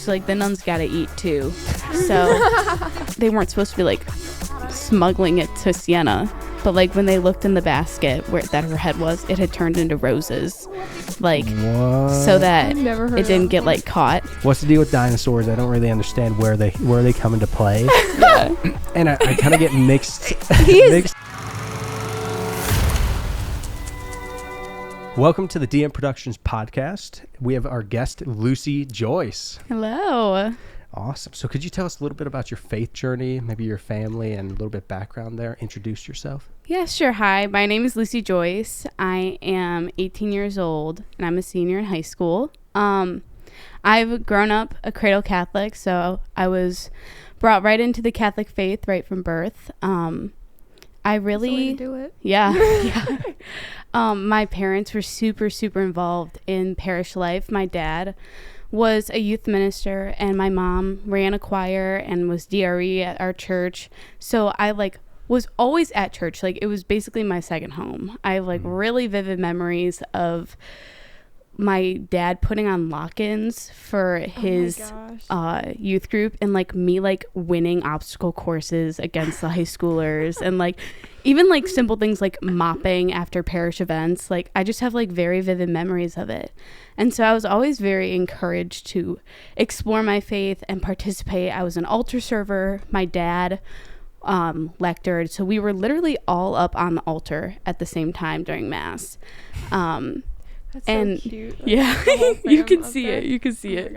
So, like, the nuns gotta eat, too. So, they weren't supposed to be, like, smuggling it to Sienna. But, like, when they looked in the basket that her head was, it had turned into roses. Like, what? So that it didn't get, like, caught. What's the deal with dinosaurs? I don't really understand where they come into play. Yeah. And I kind of get mixed. Welcome to the DM Productions podcast. We have our guest, Lucy Joyce. Hello. Awesome. So could you tell us a little bit about your faith journey, maybe your family, and a little bit background there? Introduce yourself. Yeah, sure. Hi, my name is Lucy Joyce. I am 18 years old, and I'm a senior in high school. I've grown up a cradle Catholic, so I was brought right into the Catholic faith right from birth. I really... That's the way to do it. Yeah. Yeah. My parents were super involved in parish life. My dad was a youth minister, and my mom ran a choir and was DRE at our church. So I was always at church. Like, it was basically my second home. I have really vivid memories of my dad putting on lock-ins for his youth group, and me winning obstacle courses against the high schoolers, and even simple things like mopping after parish events. I just have very vivid memories of it. And so I was always very encouraged to explore my faith and participate. I was an altar server. My dad lectured, so we were literally all up on the altar at the same time during Mass. That's and so cute. Yeah, you can see it. You can see it.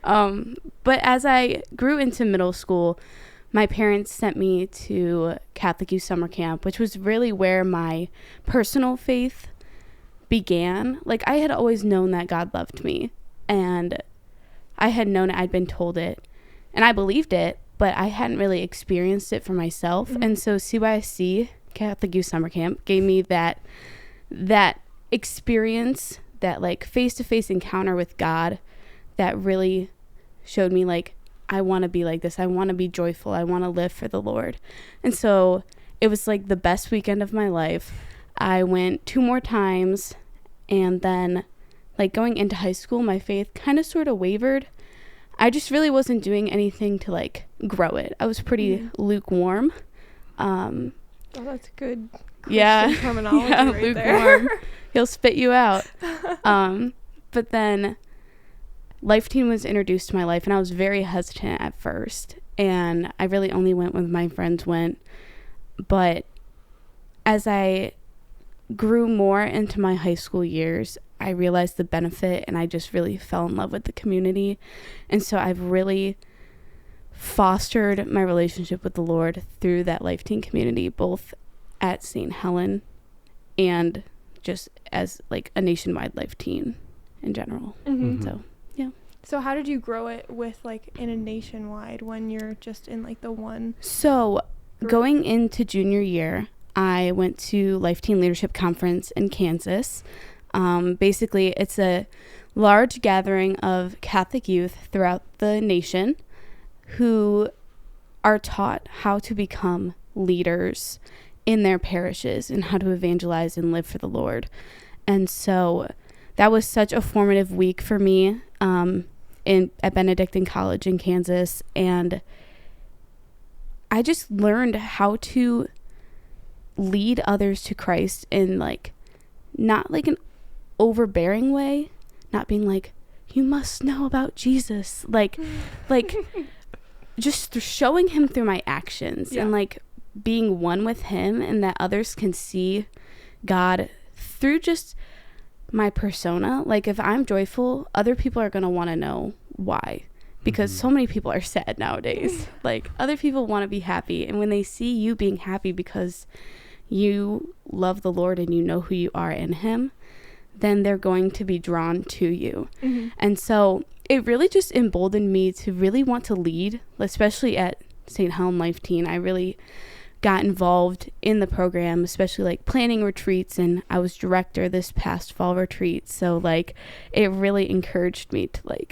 But as I grew into middle school, my parents sent me to Catholic Youth Summer Camp, which was really where my personal faith began. I had always known that God loved me, and I had known it. I'd been told it, and I believed it, but I hadn't really experienced it for myself. Mm-hmm. And so CYC, Catholic Youth Summer Camp, gave me that experience, that face-to-face encounter with God that really showed me I want to be like this. I want to be joyful. I want to live for the Lord. And so it was the best weekend of my life. I went 2 more times, and then going into high school, my faith kind of sort of wavered. I just really wasn't doing anything to grow it. I was pretty lukewarm. Oh, that's good Christian terminology right lukewarm. there. He'll spit you out. But then Life Team was introduced to my life, and I was very hesitant at first, and I really only went when my friends went. But as I grew more into my high school years, I realized the benefit, and I just really fell in love with the community. And so I've really fostered my relationship with the Lord through that Life Team community, both at St. Helen and just as a nationwide Life Team in general. Mm-hmm. So yeah. So how did you grow it with in a nationwide when you're just in the one? So group? Going into junior year, I went to Life Team Leadership Conference in Kansas. Basically, it's a large gathering of Catholic youth throughout the nation who are taught how to become leaders in their parishes and how to evangelize and live for the Lord. And so that was such a formative week for me at Benedictine College in Kansas. And I just learned how to lead others to Christ in not an overbearing way, not being you must know about Jesus, just showing him through my actions. Yeah. And being one with him, and that others can see God through just my persona. If I'm joyful, other people are going to want to know why, because so many people are sad nowadays. Other people want to be happy, and when they see you being happy because you love the Lord and you know who you are in him, then they're going to be drawn to you. Mm-hmm. And so it really just emboldened me to really want to lead, especially at St. Helen Life Team. I really got involved in the program, especially planning retreats, and I was director this past fall retreat. So it really encouraged me to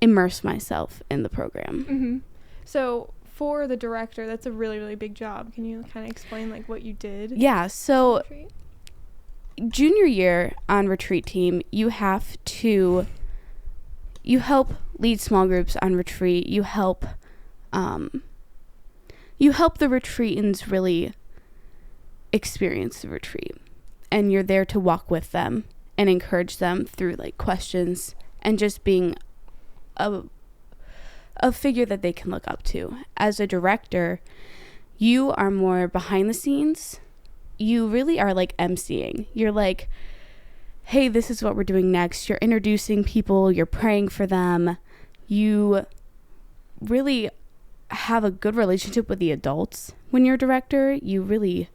immerse myself in the program. Mm-hmm. So for the director, that's a really, really big job. Can you kind of explain what you did? Yeah. So junior year on retreat team, you have to you help lead small groups on retreat. You help the retreatants really experience the retreat, and you're there to walk with them and encourage them through like questions and just being a figure that they can look up to. As a director, you are more behind the scenes. You really are like emceeing. You're like, hey, this is what we're doing next. You're introducing people, you're praying for them. You really have a good relationship with the adults. When you're a director, you really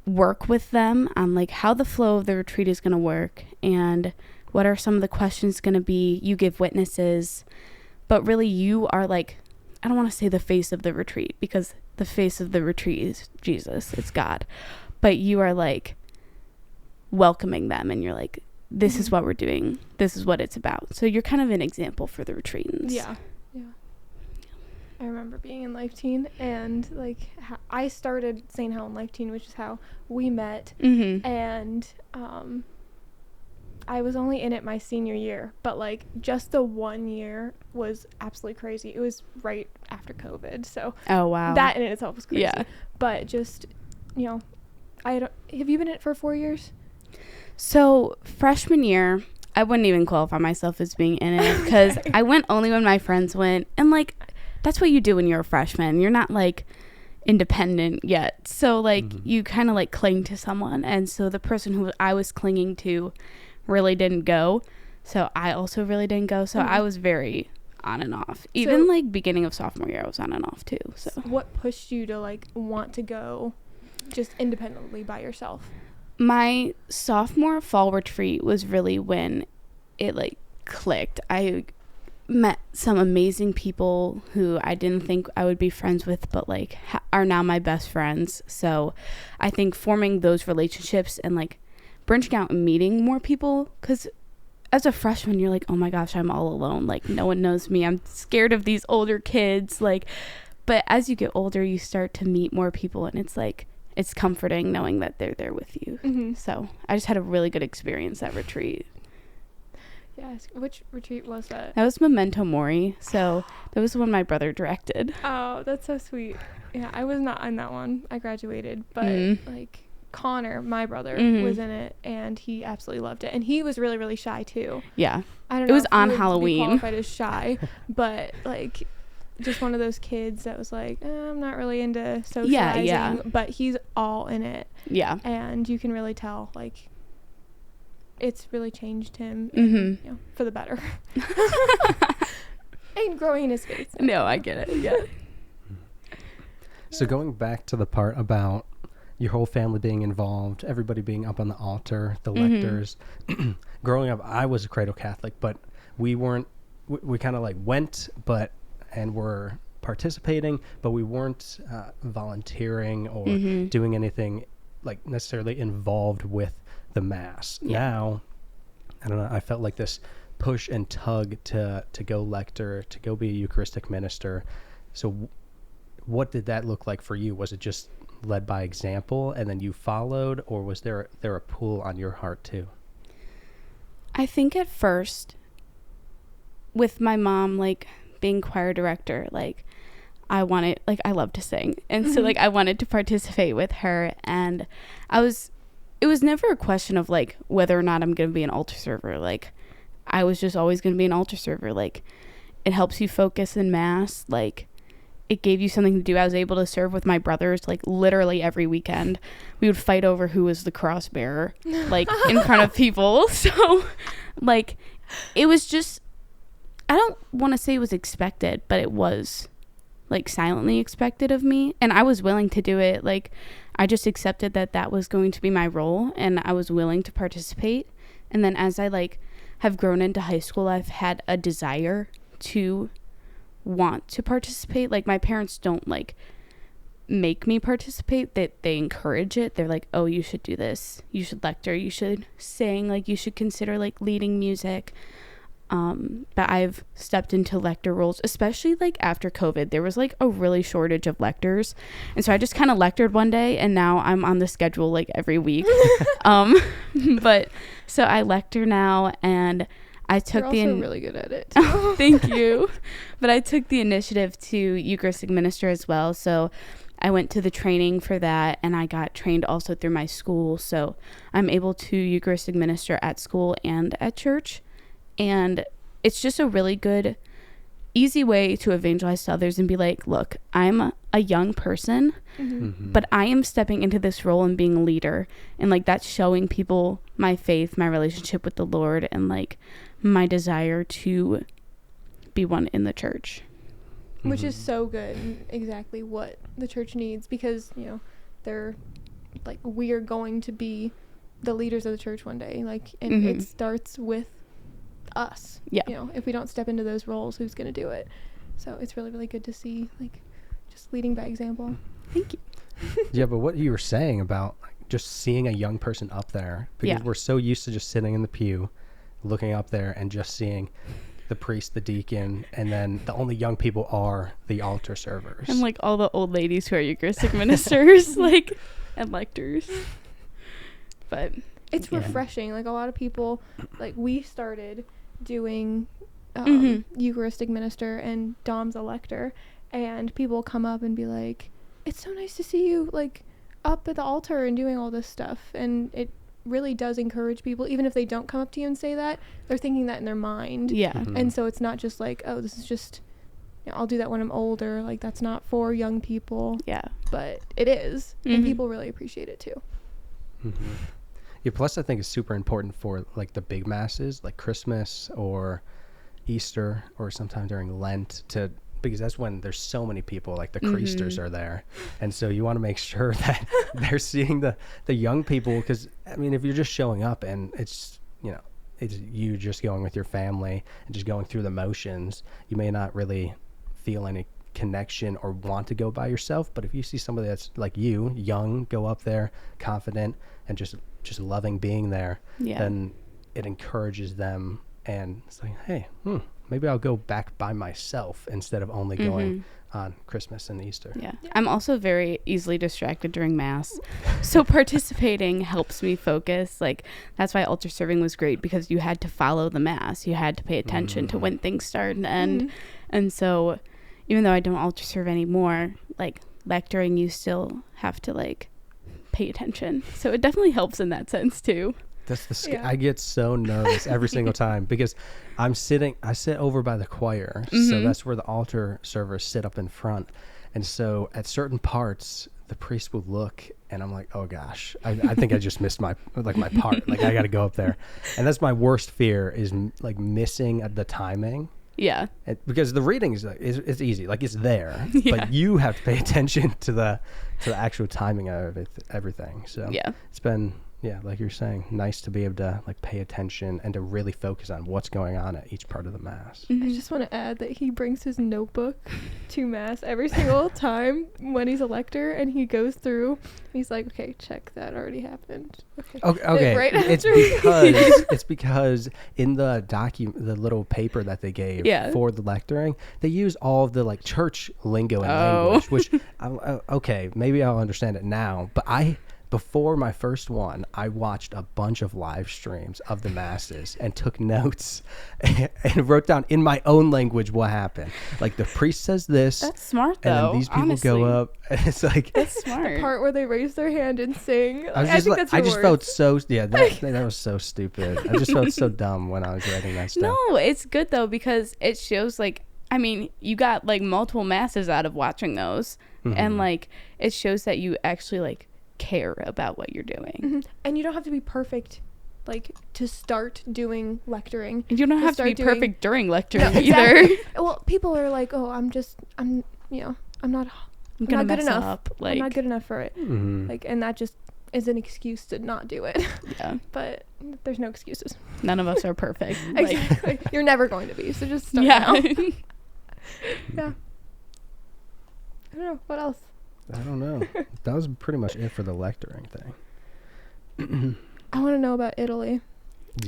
work with them on like how the flow of the retreat is going to work and what are some of the questions going to be. You give witnesses, but really you are like, I don't want to say the face of the retreat, because the face of the retreat is Jesus, it's God, but you are like welcoming them, and you're like, this is what we're doing, this is what it's about. So you're kind of an example for the retreatants. Yeah. I remember being in Life Teen, and like I started St. Helen Life Teen, which is how we met. And I was only in it my senior year, but like just the 1 year was absolutely crazy. It was right after COVID, so oh wow, that in itself was crazy. Yeah. But just, you know, have you been in it for 4 years? So freshman year, I wouldn't even qualify myself as being in it, because I went only when my friends went, and like that's what you do when you're a freshman. You're not like independent yet, so like you kind of like cling to someone, and so the person who I was clinging to really didn't go, so I also really didn't go, so I was very on and off. Even like beginning of sophomore year I was on and off too. So what pushed you to like want to go just independently by yourself? My sophomore fall retreat was really when it like clicked. I met some amazing people who I didn't think I would be friends with, but like are now my best friends. So I think forming those relationships and like branching out and meeting more people, because as a freshman you're like, oh my gosh, I'm all alone, like no one knows me, I'm scared of these older kids, like, but as you get older you start to meet more people, and it's like it's comforting knowing that they're there with you. So I just had a really good experience at retreat. Yes. Which retreat was that? That was Memento Mori. So that was the one my brother directed. Oh, that's so sweet. Yeah, I was not in that one. I graduated, but like Connor, my brother, was in it, and he absolutely loved it. And he was really, really shy too. Yeah. I don't know. It was if he on would be Halloween. qualified as shy, but like just one of those kids that was like, I'm not really into socializing. Yeah. But he's all in it. Yeah. And you can really tell, like, it's really changed him, and, you know, for the better. And growing in his faith. No, I get it. Yeah. So going back to the part about your whole family being involved, everybody being up on the altar, the lectors. Growing up, I was a cradle Catholic, but we weren't, we kind of like went, and were participating, but we weren't volunteering or doing anything like necessarily involved with the Mass. Now, I don't know, I felt like this push and tug to go lector, to go be a Eucharistic minister. So what did that look like for you? Was it just led by example and then you followed, or was there a pull on your heart too? I think at first, with my mom, like, being choir director, like, I wanted, like, I love to sing, and so like I wanted to participate with her, and it was never a question of like whether or not I'm gonna be an altar server. Like, I was just always gonna be an altar server. Like, it helps you focus in Mass, like it gave you something to do. I was able to serve with my brothers like literally every weekend. We would fight over who was the cross bearer, like in front of people. So like it was just, I don't want to say it was expected, but it was like silently expected of me, and I was willing to do it. Like, I just accepted that that was going to be my role, and I was willing to participate. And then as I like have grown into high school, I've had a desire to want to participate. Like, my parents don't like make me participate, that they encourage it. They're like, oh, you should do this, you should lector, you should sing, like you should consider like leading music. But I've stepped into lector roles, especially like after COVID. There was like a really shortage of lectors, and so I just kind of lectured one day, and now I'm on the schedule like every week. But so I lector now, and I took You're the also really good at it. Thank you. But I took the initiative to Eucharistic minister as well. So I went to the training for that, and I got trained also through my school. So I'm able to Eucharistic minister at school and at church. And it's just a really good, easy way to evangelize to others and be like, look, I'm a young person, but I am stepping into this role and being a leader. And like, that's showing people my faith, my relationship with the Lord, and like my desire to be one in the church. Which is so good, and exactly what the church needs, because, you know, they're like, we are going to be the leaders of the church one day, like, and it starts with us. Yeah. You know, if we don't step into those roles, who's going to do it? So it's really, really good to see, like, just leading by example. Thank you. Yeah, but what you were saying about like, just seeing a young person up there, because we're so used to just sitting in the pew, looking up there and just seeing the priest, the deacon, and then the only young people are the altar servers. And like all the old ladies who are Eucharistic ministers, like, and lectors. But it's refreshing. Like, a lot of people, like, we started doing Eucharistic minister, and Dom's a lector, and people come up and be like, it's so nice to see you, like, up at the altar and doing all this stuff. And it really does encourage people, even if they don't come up to you and say that, they're thinking that in their mind. And so it's not just like, oh, this is just, you know, I'll do that when I'm older, like, that's not for young people. But it is, and people really appreciate it too. Yeah, plus I think it's super important for like the big masses, like Christmas or Easter, or sometime during Lent, because that's when there's so many people, like the Creasters are there. And so you want to make sure that they're seeing the young people, because I mean, if you're just showing up and it's, you know, it's you just going with your family and just going through the motions, you may not really feel any connection or want to go by yourself. But if you see somebody that's like you, young, go up there confident and just loving being there, then it encourages them, and it's like, hey, maybe I'll go back by myself instead of only going on Christmas and Easter. I'm also very easily distracted during Mass, so participating helps me focus. Like, that's why altar serving was great, because you had to follow the Mass, you had to pay attention to when things start and end. And so even though I don't altar serve anymore, like, lecturing, you still have to like pay attention, so it definitely helps in that sense too. That's the I get so nervous every single time, because I sit over by the choir, so that's where the altar servers sit up in front. And so at certain parts, the priest will look, and I'm like, oh gosh, I think I just missed my part. Like, I got to go up there, and that's my worst fear, is like missing the timing. Because the reading is it's easy, like, it's there, but you have to pay attention to the actual timing of everything. So it's been, like you're saying, nice to be able to like pay attention and to really focus on what's going on at each part of the Mass. I just want to add that he brings his notebook to Mass every single time when he's a lector, and he goes through, he's like, okay, check, that already happened. Okay. Right after. It's because in the the little paper that they gave for the lecturing, they use all of the like church lingo and language, which okay, maybe I'll understand it now, but before my first one, I watched a bunch of live streams of the Masses and took notes and wrote down in my own language what happened. Like, the priest says this. That's smart, though. And then these people go up. And it's like, that's smart. The part where they raise their hand and sing. I just felt so, that was so stupid. I just felt so dumb when I was writing that stuff. No, it's good, though, because it shows, like, I mean, you got, like, multiple Masses out of watching those. And, like, it shows that you actually, like, care about what you're doing. And you don't have to be perfect, like, to start doing lecturing. You don't have to be perfect during lecturing either. Well, people are like, oh, I'm not good enough. Like, I'm not good enough for it. Like, and that just is an excuse to not do it. But there's no excuses. None of us are perfect. Exactly. You're never going to be, so just start now. I don't know. What else? I don't know. That was pretty much it for the lecturing thing. I want to know about Italy.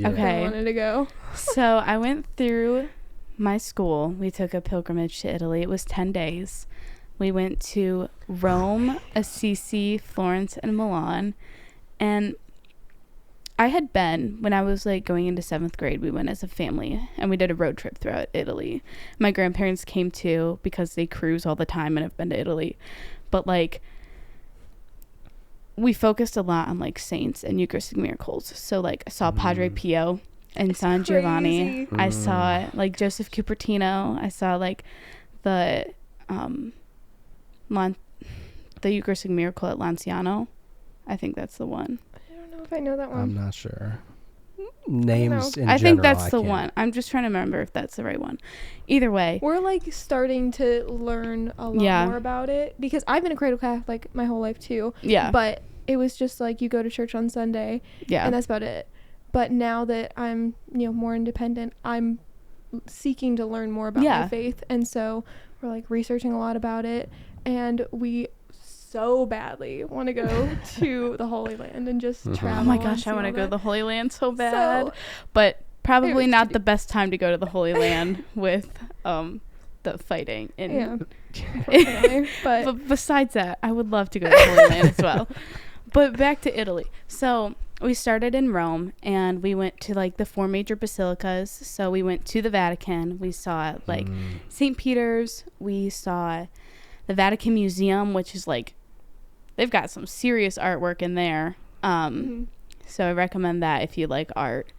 Okay. I wanted to go. So I went through my school. We took a pilgrimage to Italy. It was 10 days. We went to Rome, Assisi, Florence, and Milan. And I had been, when I was like going into 7th grade, we went as a family and we did a road trip throughout Italy. My grandparents came too because they cruise all the time and have been to Italy. But like, we focused a lot on like saints and Eucharistic miracles. So like I saw Padre Pio and San Giovanni. I saw like Joseph Cupertino. I saw like the Eucharistic miracle at Lanciano. I think that's the one. I don't know if I know that one. I'm not sure. Names in I general, think that's the can't. one. I'm just trying to remember if that's the right one. Either way. We're like starting to learn a lot more about it because I've been a cradle Catholic my whole life too. Yeah. But it was just like you go to church on Sunday. Yeah. And that's about it. But now that I'm, more independent, I'm seeking to learn more about my faith. And so we're like researching a lot about it. And we so badly want to go to the Holy Land and just travel. Oh my gosh, I want to go to the Holy Land so bad. But probably not the best time to go to the Holy Land with the fighting. But besides that, I would love to go to the Holy Land as well. But back to Italy. So we started in Rome and we went to like the 4 major basilicas. So we went to the Vatican. We saw like St. Peter's. We saw the Vatican Museum, which is like, they've got some serious artwork in there. So I recommend that if you like art.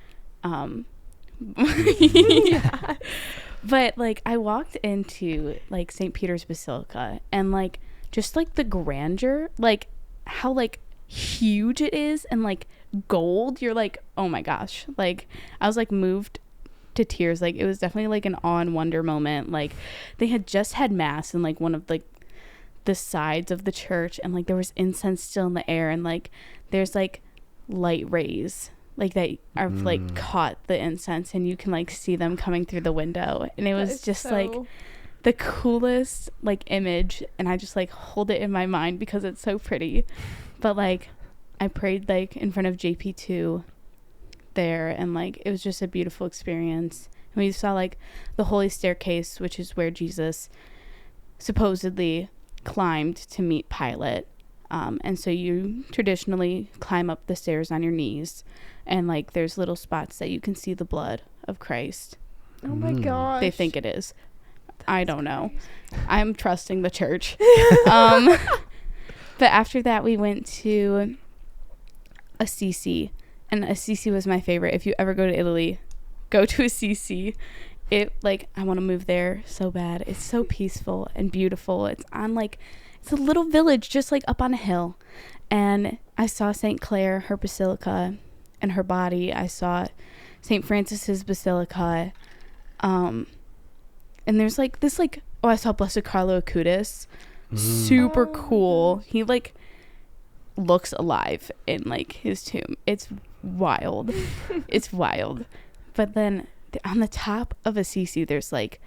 But like I walked into like St. Peter's Basilica and like just like the grandeur, like how like huge it is and like gold. You're like, oh my gosh. Like I was like moved to tears. Like it was definitely like an awe and wonder moment. Like they had just had mass in like one of like the sides of the church and like there was incense still in the air and like there's like light rays like that are like caught the incense and you can like see them coming through the window and it was just like the coolest like image and I just like hold it in my mind because it's so pretty. But like I prayed like in front of JP2 there and like it was just a beautiful experience. And we saw like the Holy Staircase, which is where Jesus supposedly climbed to meet Pilate, and so you traditionally climb up the stairs on your knees and like there's little spots that you can see the blood of Christ. Oh my gosh, they think it is. I don't know. I'm trusting the church. But after that we went to Assisi and Assisi was my favorite. If you ever go to Italy, go to Assisi. It like I want to move there so bad. It's so peaceful and beautiful. It's on like it's a little village just like up on a hill. And I saw St. Clare, her basilica and her body. I saw St. Francis's basilica. And there's like this like I saw Blessed Carlo Acutis. Super cool. He like looks alive in like his tomb. It's wild. It's wild. But then on the top of Assisi there's like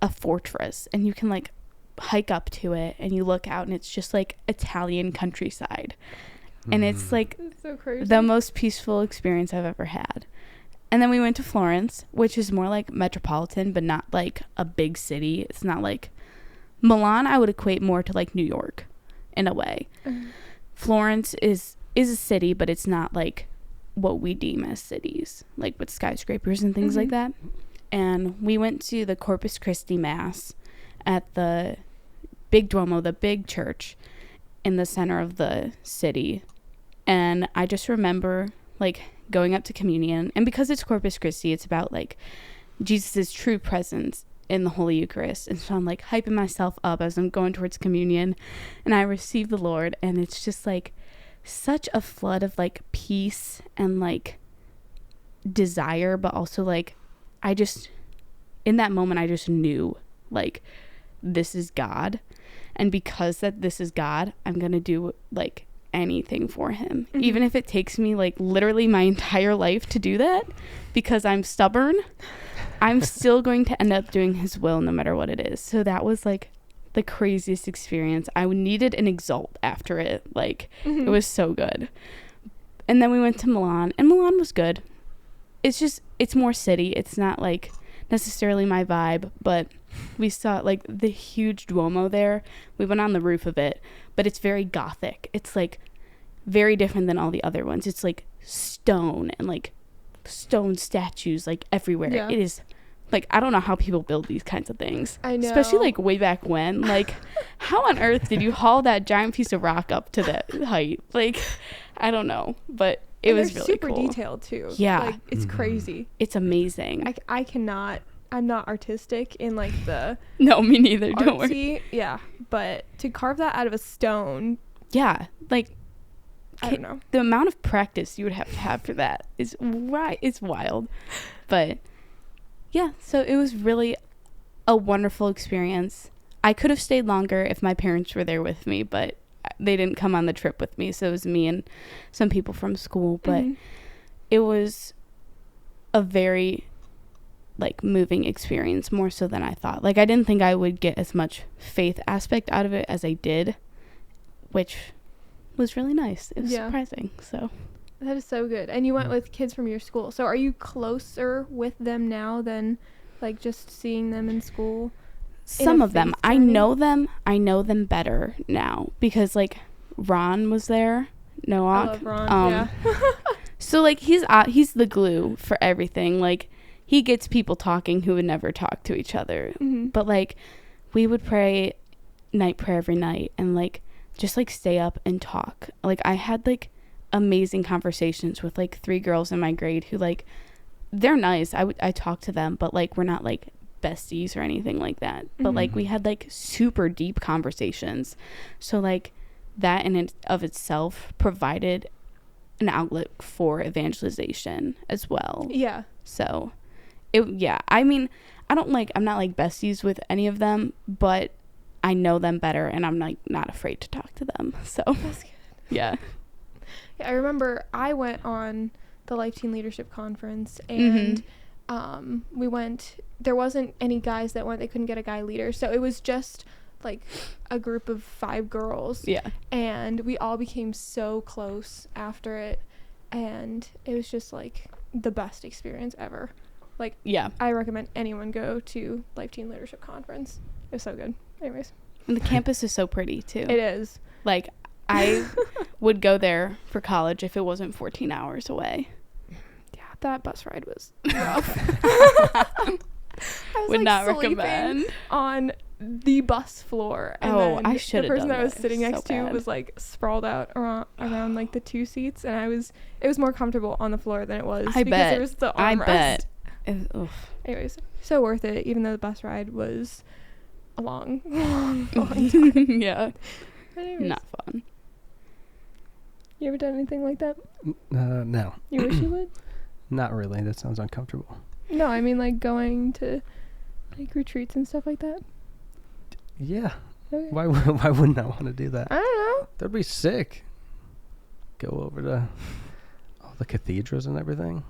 a fortress and you can like hike up to it and you look out and it's just like Italian countryside and it's like so crazy. The most peaceful experience I've ever had. And then we went to Florence, which is more like metropolitan but not like a big city. It's not like Milan. I would equate more to like New York in a way. Florence is a city but it's not like what we deem as cities, like with skyscrapers and things like that. And we went to the Corpus Christi Mass at the big Duomo, the big church in the center of the city. And I just remember like going up to communion, and because it's Corpus Christi, it's about like Jesus's true presence in the Holy Eucharist. And so I'm like hyping myself up as I'm going towards communion and I receive the Lord, and it's just like such a flood of like peace and like desire, but also like I just in that moment I just knew like this is God, and because that this is God, I'm gonna do like anything for him, even if it takes me like literally my entire life to do that, because I'm stubborn. I'm still going to end up doing his will no matter what it is. So that was like the craziest experience. I needed an exalt after it. Like it was so good. And then we went to Milan, and Milan was good. It's just it's more city. It's not like necessarily my vibe, but we saw like the huge Duomo there. We went on the roof of it, but it's very Gothic. It's like very different than all the other ones. It's like stone and like stone statues like everywhere. Yeah. It is like, I don't know how people build these kinds of things. I know. Especially like way back when. Like, how on earth did you haul that giant piece of rock up to that height? Like, I don't know, but it was really super cool. detailed too. Yeah. Like, it's crazy. It's amazing. I cannot. I'm not artistic in like the No, me neither. Don't worry. artsy. Yeah, but to carve that out of a stone, Yeah, like I don't know. the amount of practice you would have to have for that is right. It's wild, but yeah. So it was really a wonderful experience. I could have stayed longer if my parents were there with me, but they didn't come on the trip with me. So it was me and some people from school. But it was a very like moving experience, more so than I thought. Like, I didn't think I would get as much faith aspect out of it as I did, which was really nice. It was surprising. So That is so good. And you went with kids from your school. So are you closer with them now than like just seeing them in school? Some of them. faith I journey? know them. I know them better now because like Ron was there. I Noak. love Ron. Yeah. So like he's the glue for everything. Like, he gets people talking who would never talk to each other. But like, we would pray night prayer every night and like just like stay up and talk. Like, I had like amazing conversations with like 3 girls in my grade who like, they're nice. I talk to them, but like we're not like besties or anything like that. But like we had like super deep conversations. So like that in and of itself provided an outlet for evangelization as well. Yeah. So I mean, I'm not like besties with any of them, but I know them better and I'm like not afraid to talk to them. So That's good. yeah. Yeah, I remember I went on the Life Teen Leadership Conference and we went, there wasn't any guys that went, they couldn't get a guy leader. So it was just like a group of 5 girls. Yeah. And we all became so close after it. And it was just like the best experience ever. Like, Yeah. I recommend anyone go to Life Teen Leadership Conference. It was so good. Anyways. And the campus is so pretty too. It is. Like, I would go there for college if it wasn't 14 hours away. Yeah, that bus ride was rough. I was Would like not sleeping recommend. on the bus floor. And Oh, then I should have the person done I was that. sitting So next to bad. was like sprawled out around like the 2 seats, and it was more comfortable on the floor than it was I because bet. there was the I armrest. bet. Oof. Anyways, so worth it, even though the bus ride was a long time. Yeah. Anyways, Not fun. you ever done anything like that? No, You wish you would? not really. That sounds uncomfortable. No, I mean like going to like retreats and stuff like that. Yeah. Okay. Why wouldn't I want to do that? I don't know. That'd be sick. Go over to all the cathedrals and everything.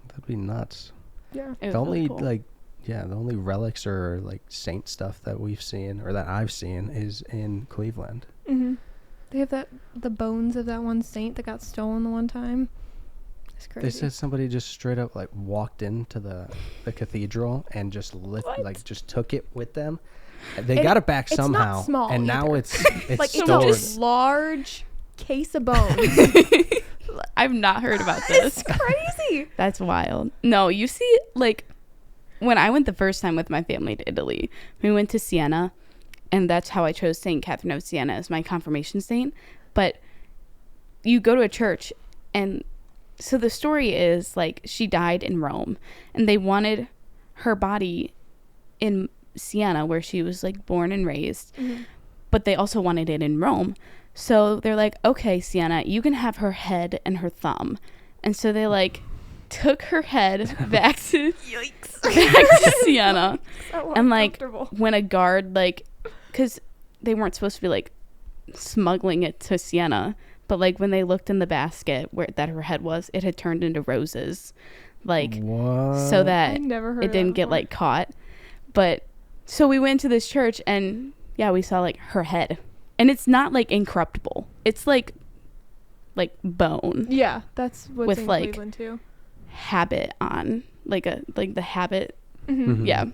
That'd be nuts. Yeah. It was The really only cool. the only relics or like saint stuff that we've seen or that I've seen is in Cleveland. They have the bones of that one saint that got stolen the one time. It's crazy. They said somebody just straight up like walked into the cathedral and just What? just took it with them. They got it back it's not somehow, small and now either. it's like stored. it's a large case of bones. I've not heard about this. It's crazy. That's wild. No, you see, like, when I went the first time with my family to Italy, we went to Siena, and that's how I chose St. Catherine of Siena as my confirmation saint. But you go to a church, and so the story is, like, she died in Rome, and they wanted her body in Siena, where she was, like, born and raised, but they also wanted it in Rome. So they're like, okay, Siena, you can have her head and her thumb. And so they, like, took her head back to Siena. So And, like, uncomfortable. when a guard, like, because they weren't supposed to be, like, smuggling it to Siena, but, like, when they looked in the basket where that her head was, it had turned into roses, like, What? so that I never heard it of that didn't get, before. like, caught. But so we went to this church, and yeah, we saw, like, her head, and it's not, like, incorruptible. It's like bone Yeah, that's what's with, in like, Cleveland too. habit on, like the habit. Mhm. Yeah,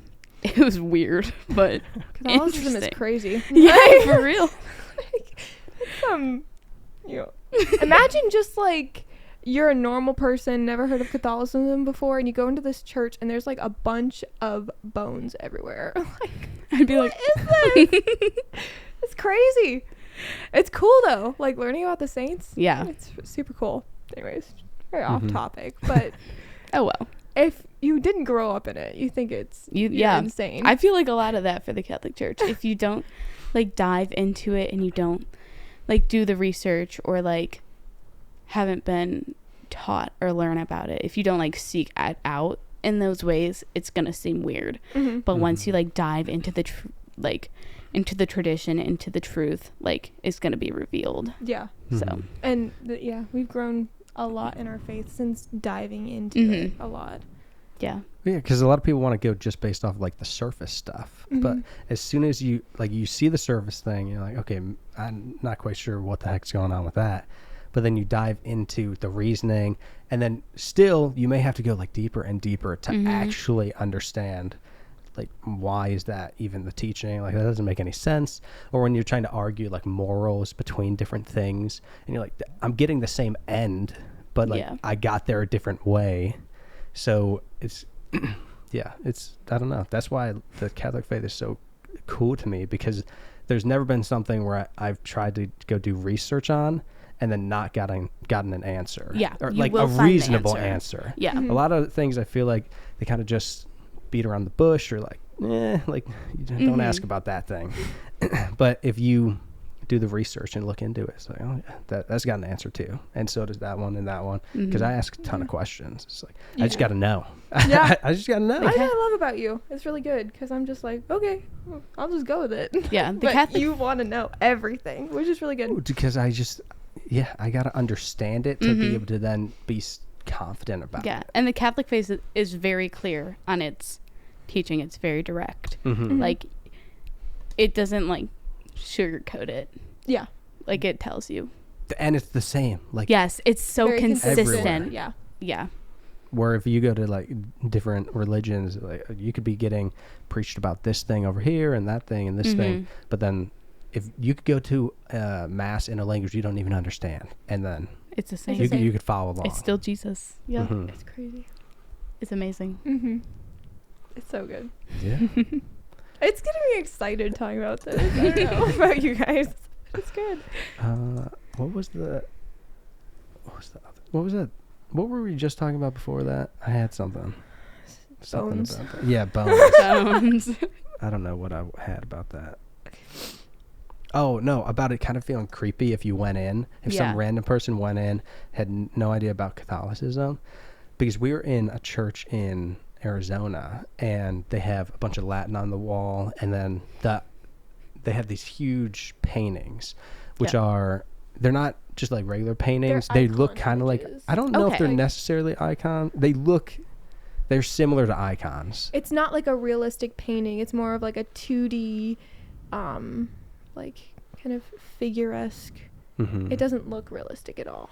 it was weird, but Catholicism is interesting. crazy. Yeah, for real. You know, imagine just like you're a normal person, never heard of Catholicism before, and you go into this church and there's like a bunch of bones everywhere. Like, I'd be what is this? It's crazy. It's cool though, like learning about the saints. Yeah. It's super cool. Anyways, very Mm-hmm. off topic, but Oh well. if you didn't grow up in it, you think you're insane. I feel like a lot of that for the Catholic Church. If you don't like dive into it and you don't like do the research or like haven't been taught or learn about it, if you don't like seek it out in those ways, it's gonna seem weird. Mm-hmm. But once you like dive into the into the tradition, into the truth, like it's gonna be revealed. Yeah. So And we've grown a lot in our faith since diving into it a lot. yeah. Yeah, because a lot of people want to go just based off like the surface stuff, but as soon as you see the surface thing, you're like, okay, I'm not quite sure what the heck's going on with that. But then you dive into the reasoning, and then still you may have to go like deeper and deeper to actually understand, like, why is that even the teaching? Like, that doesn't make any sense. Or when you're trying to argue like morals between different things, and you're like, I'm getting the same end, but like I got there a different way. So it's it's I don't know. That's why the Catholic faith is so cool to me, because there's never been something where I've tried to go do research on and then not gotten an answer. Yeah, Or you like will a find the reasonable answer. answer. Yeah. A lot of things I feel like they kind of just beat around the bush, or like, like you don't ask about that thing. But if you do the research and look into it, it's like, oh yeah, that's got an answer too, and so does that one and that one. Because I ask a ton of questions. It's like I just got to know. Yeah. I just got to know. That's what I love about you. It's really good because I'm just like, okay, I'll just go with it. Yeah, the but Catholic you want to know everything, which is really good. Because I got to understand it to be able to then be confident about it. Yeah, and the Catholic faith is very clear on its teaching. It's very direct. Like, it doesn't like sugarcoat it. Yeah. Like, it tells you. And it's the same. Like, Yes, it's so Very consistent. Everywhere. Yeah. Yeah. where if you go to like different religions, like you could be getting preached about this thing over here and that thing and this thing, but then if you could go to mass in a language you don't even understand, and then It's the same. you could follow along. It's still Jesus. Yeah. It's crazy. It's amazing. It's so good. Yeah. It's getting me excited talking about this. I don't know about you guys. It's good. What was that? What were we just talking about before that? I had something. Bones. About that. Yeah, bones. Bones. I don't know what I had about that. Oh, no, about it kind of feeling creepy if you went in. If some random person went in, had no idea about Catholicism. Because we were in a church in Arizona, and they have a bunch of Latin on the wall, and then they have these huge paintings, which are, they're not just like regular paintings. They look kind of like, I don't know if they're necessarily icons. They're similar to icons. It's not like a realistic painting. It's more of like a 2D, like kind of figure-esque. It doesn't look realistic at all.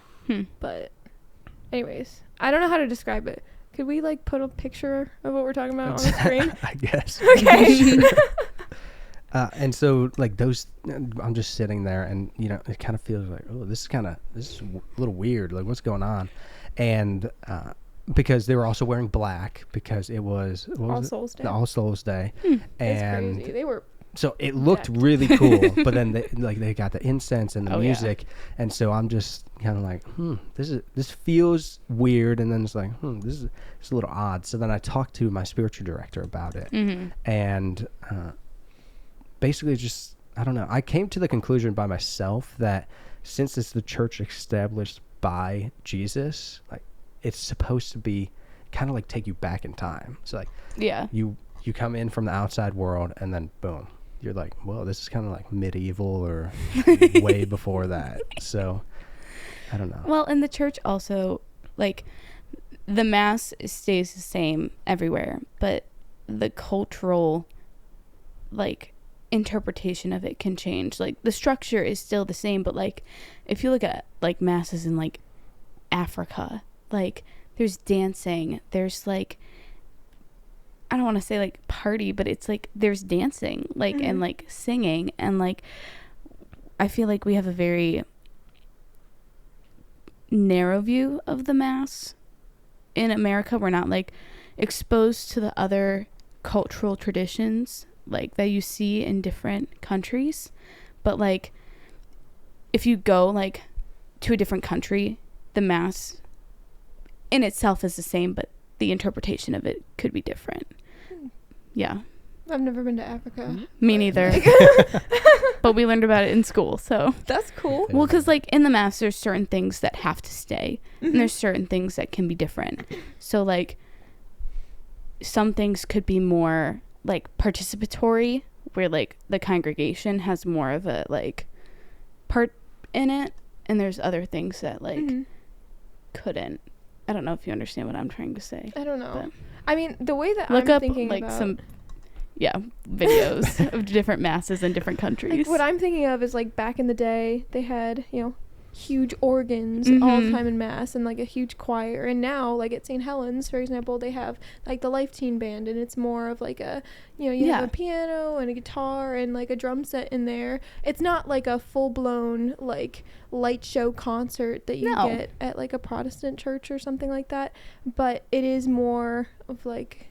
But anyways, I don't know how to describe it. Could we like put a picture of what we're talking about on the screen? I guess. Okay. And so like those, I'm just sitting there, and you know, it kind of feels like, oh, this is a little weird. Like, what's going on? And because they were also wearing black, because it was All Souls Day. The All Souls Day, It's and crazy. They were. so it looked really cool. But then they got the incense and the music, and so I'm just kind of like, this feels weird, and then it's like, this is a little odd. So then I talked to my spiritual director about it, and basically just, I don't know, I came to the conclusion by myself that since it's the church established by Jesus, like it's supposed to be kind of like take you back in time. So like you come in from the outside world, and then boom, you're like, whoa, this is kind of like medieval or way before that. So I don't know. Well, and the church also, like, the mass stays the same everywhere, but the cultural, like, interpretation of it can change. Like, the structure is still the same, but like, if you look at like masses in like Africa, like there's dancing, there's like, I don't want to say like party, but it's like there's dancing, like, and like singing, and like I feel like we have a very narrow view of the Mass. In America, we're not like exposed to the other cultural traditions like that you see in different countries. But like if you go like to a different country, the Mass in itself is the same, but the interpretation of it could be different. Yeah. I've never been to Africa. Me neither. But we learned about it in school, so. That's cool. Well, because, like, in the Mass, there's certain things that have to stay. And there's certain things that can be different. So, like, some things could be more, like, participatory, where, like, the congregation has more of a, like, part in it. And there's other things that, like, couldn't. I don't know if you understand what I'm trying to say. I don't know. But I mean, the way that look I'm up, thinking like, about... some... Yeah, videos of different masses in different countries. Like, what I'm thinking of is, like, back in the day, they had, you know, huge organs all the time in Mass and, like, a huge choir. And now, like, at St. Helens, for example, they have, like, the Life Teen Band. And it's more of, like, a, you know, you have a piano and a guitar and, like, a drum set in there. It's not, like, a full-blown, like, light show concert that you get at, like, a Protestant church or something like that. But it is more of, like...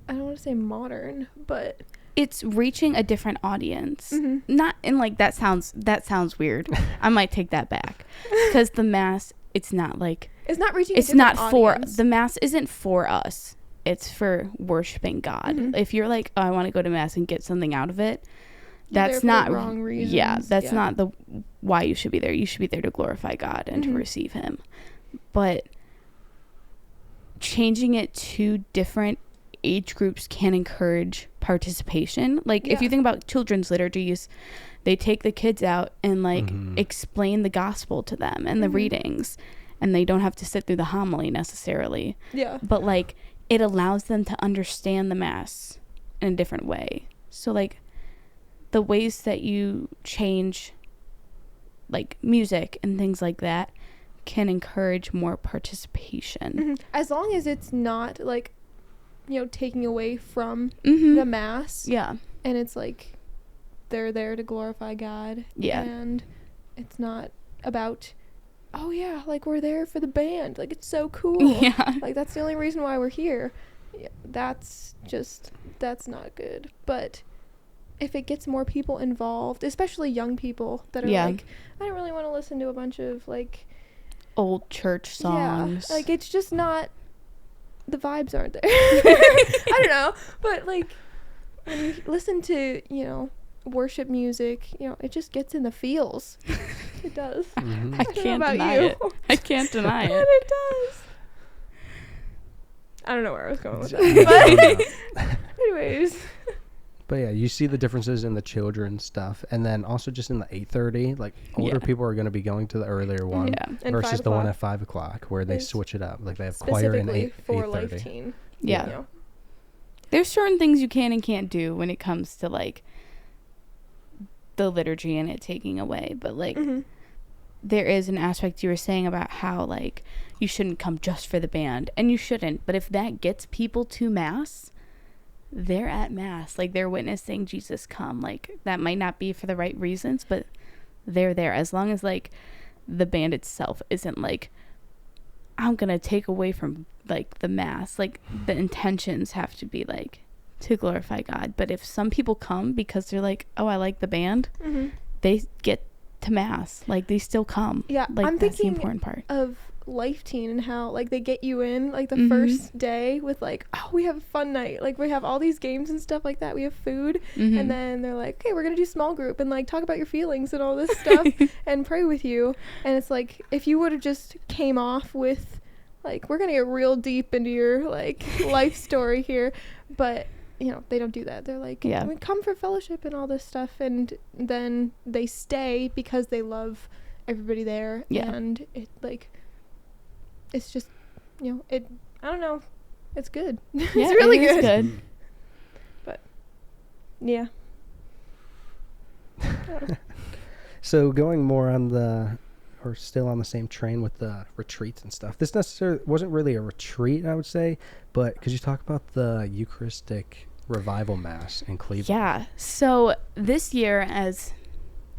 I don't want to say modern, but it's reaching a different audience. Not in like that sounds weird. I might take that back, because the Mass, it's not like it's not reaching. It's not audience. The Mass isn't for us. It's for worshiping God. If you're like, oh, I want to go to Mass and get something out of it, that's not the wrong reasons. Yeah, that's not the why you should be there. You should be there to glorify God and to receive Him. But changing it to different age groups can encourage participation. Like if you think about children's liturgies, they take the kids out and like explain the gospel to them and the readings, and they don't have to sit through the homily necessarily. But like it allows them to understand the Mass in a different way. So like the ways that you change like music and things like that can encourage more participation. As long as it's not like, you know, taking away from the Mass. And it's like they're there to glorify God. And it's not about, oh yeah, like we're there for the band. Like it's so cool. Like that's the only reason why we're here. That's not good. But if it gets more people involved, especially young people that are like, I don't really want to listen to a bunch of like old church songs. Like it's just not, the vibes aren't there. I don't know, but like when you listen to, you know, worship music, you know, it just gets in the feels. It does. I can't deny it. I can't deny it. But it does. I don't know where I was going with that. But anyways. But yeah, you see the differences in the children's stuff, and then also just in the 8:30, like older people are going to be going to the earlier one versus the one at 5 o'clock, where they switch it up. Like they have choir in 8:30. For Life Teen. You know. There's certain things you can and can't do when it comes to like the liturgy and it taking away, but like there is an aspect you were saying about how like you shouldn't come just for the band, and you shouldn't. But if that gets people to Mass, they're at Mass, like they're witnessing Jesus come. Like that might not be for the right reasons, but they're there. As long as like the band itself isn't like, I'm gonna take away from like the Mass, like the intentions have to be like to glorify God. But if some people come because they're like, oh, I like the band, they get to Mass, like they still come. Like I'm that's thinking the important part of Life Teen and how like they get you in like the first day with like, oh, we have a fun night, like we have all these games and stuff like that, we have food, and then they're like, okay, we're gonna do small group and like talk about your feelings and all this stuff and pray with you. And it's like, if you would have just came off with like, we're gonna get real deep into your like life story here, but you know, they don't do that. They're like, we come for fellowship and all this stuff, and then they stay because they love everybody there. And it like, it's just, you know, it, I don't know, it's good. It's really good. But yeah. So going more on the, or still on the same train with the retreats and stuff, this necessarily wasn't really a retreat, I would say, but could you talk about the Eucharistic Revival Mass in Cleveland? So this year, as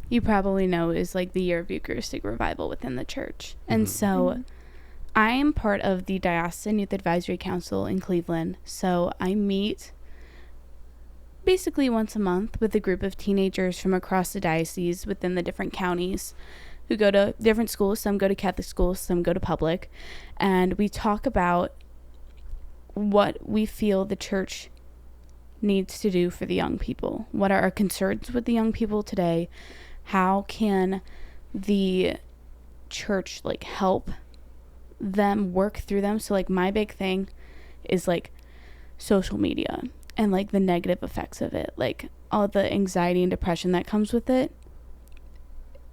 you probably know, is like the year of Eucharistic Revival within the church. And so I am part of the Diocesan Youth Advisory Council in Cleveland. So I meet basically once a month with a group of teenagers from across the diocese within the different counties who go to different schools. Some go to Catholic schools, some go to public. And we talk about what we feel the church needs to do for the young people. What are our concerns with the young people today? How can the church like help them work through them? So like my big thing is like social media and like the negative effects of it, like all the anxiety and depression that comes with it.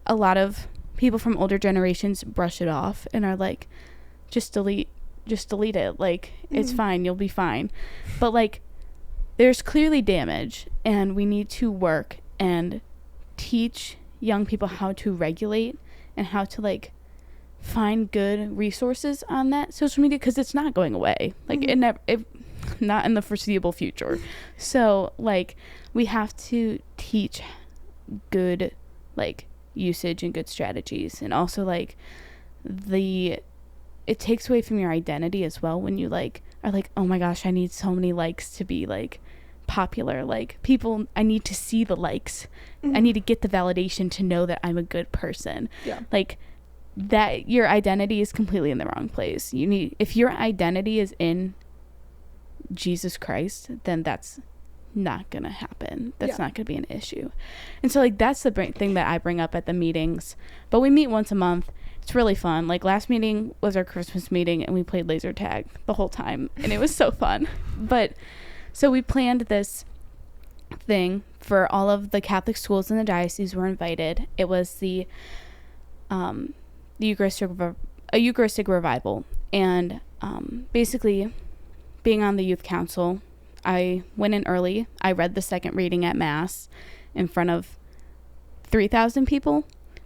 A lot of people from older generations brush it off and are like, just delete it, like it's fine, you'll be fine. But like there's clearly damage, and we need to work and teach young people how to regulate and how to like find good resources on that social media, because it's not going away, like it not in the foreseeable future. So like we have to teach good like usage and good strategies, and also like it takes away from your identity as well when you like are like, oh my gosh, I need so many likes to be like popular, like people, I need to see the likes, I need to get the validation to know that I'm a good person. Like that, your identity is completely in the wrong place. You need, if your identity is in Jesus Christ, then that's not gonna happen. That's not gonna be an issue. And so like that's the thing that I bring up at the meetings. But we meet once a month. It's really fun. Like last meeting was our Christmas meeting, and we played laser tag the whole time, and it was so fun. But so we planned this thing for all of the Catholic schools in the diocese were invited. It was the Eucharistic Revival, and basically being on the youth council, I went in early. I read the second reading at Mass in front of 3,000 people.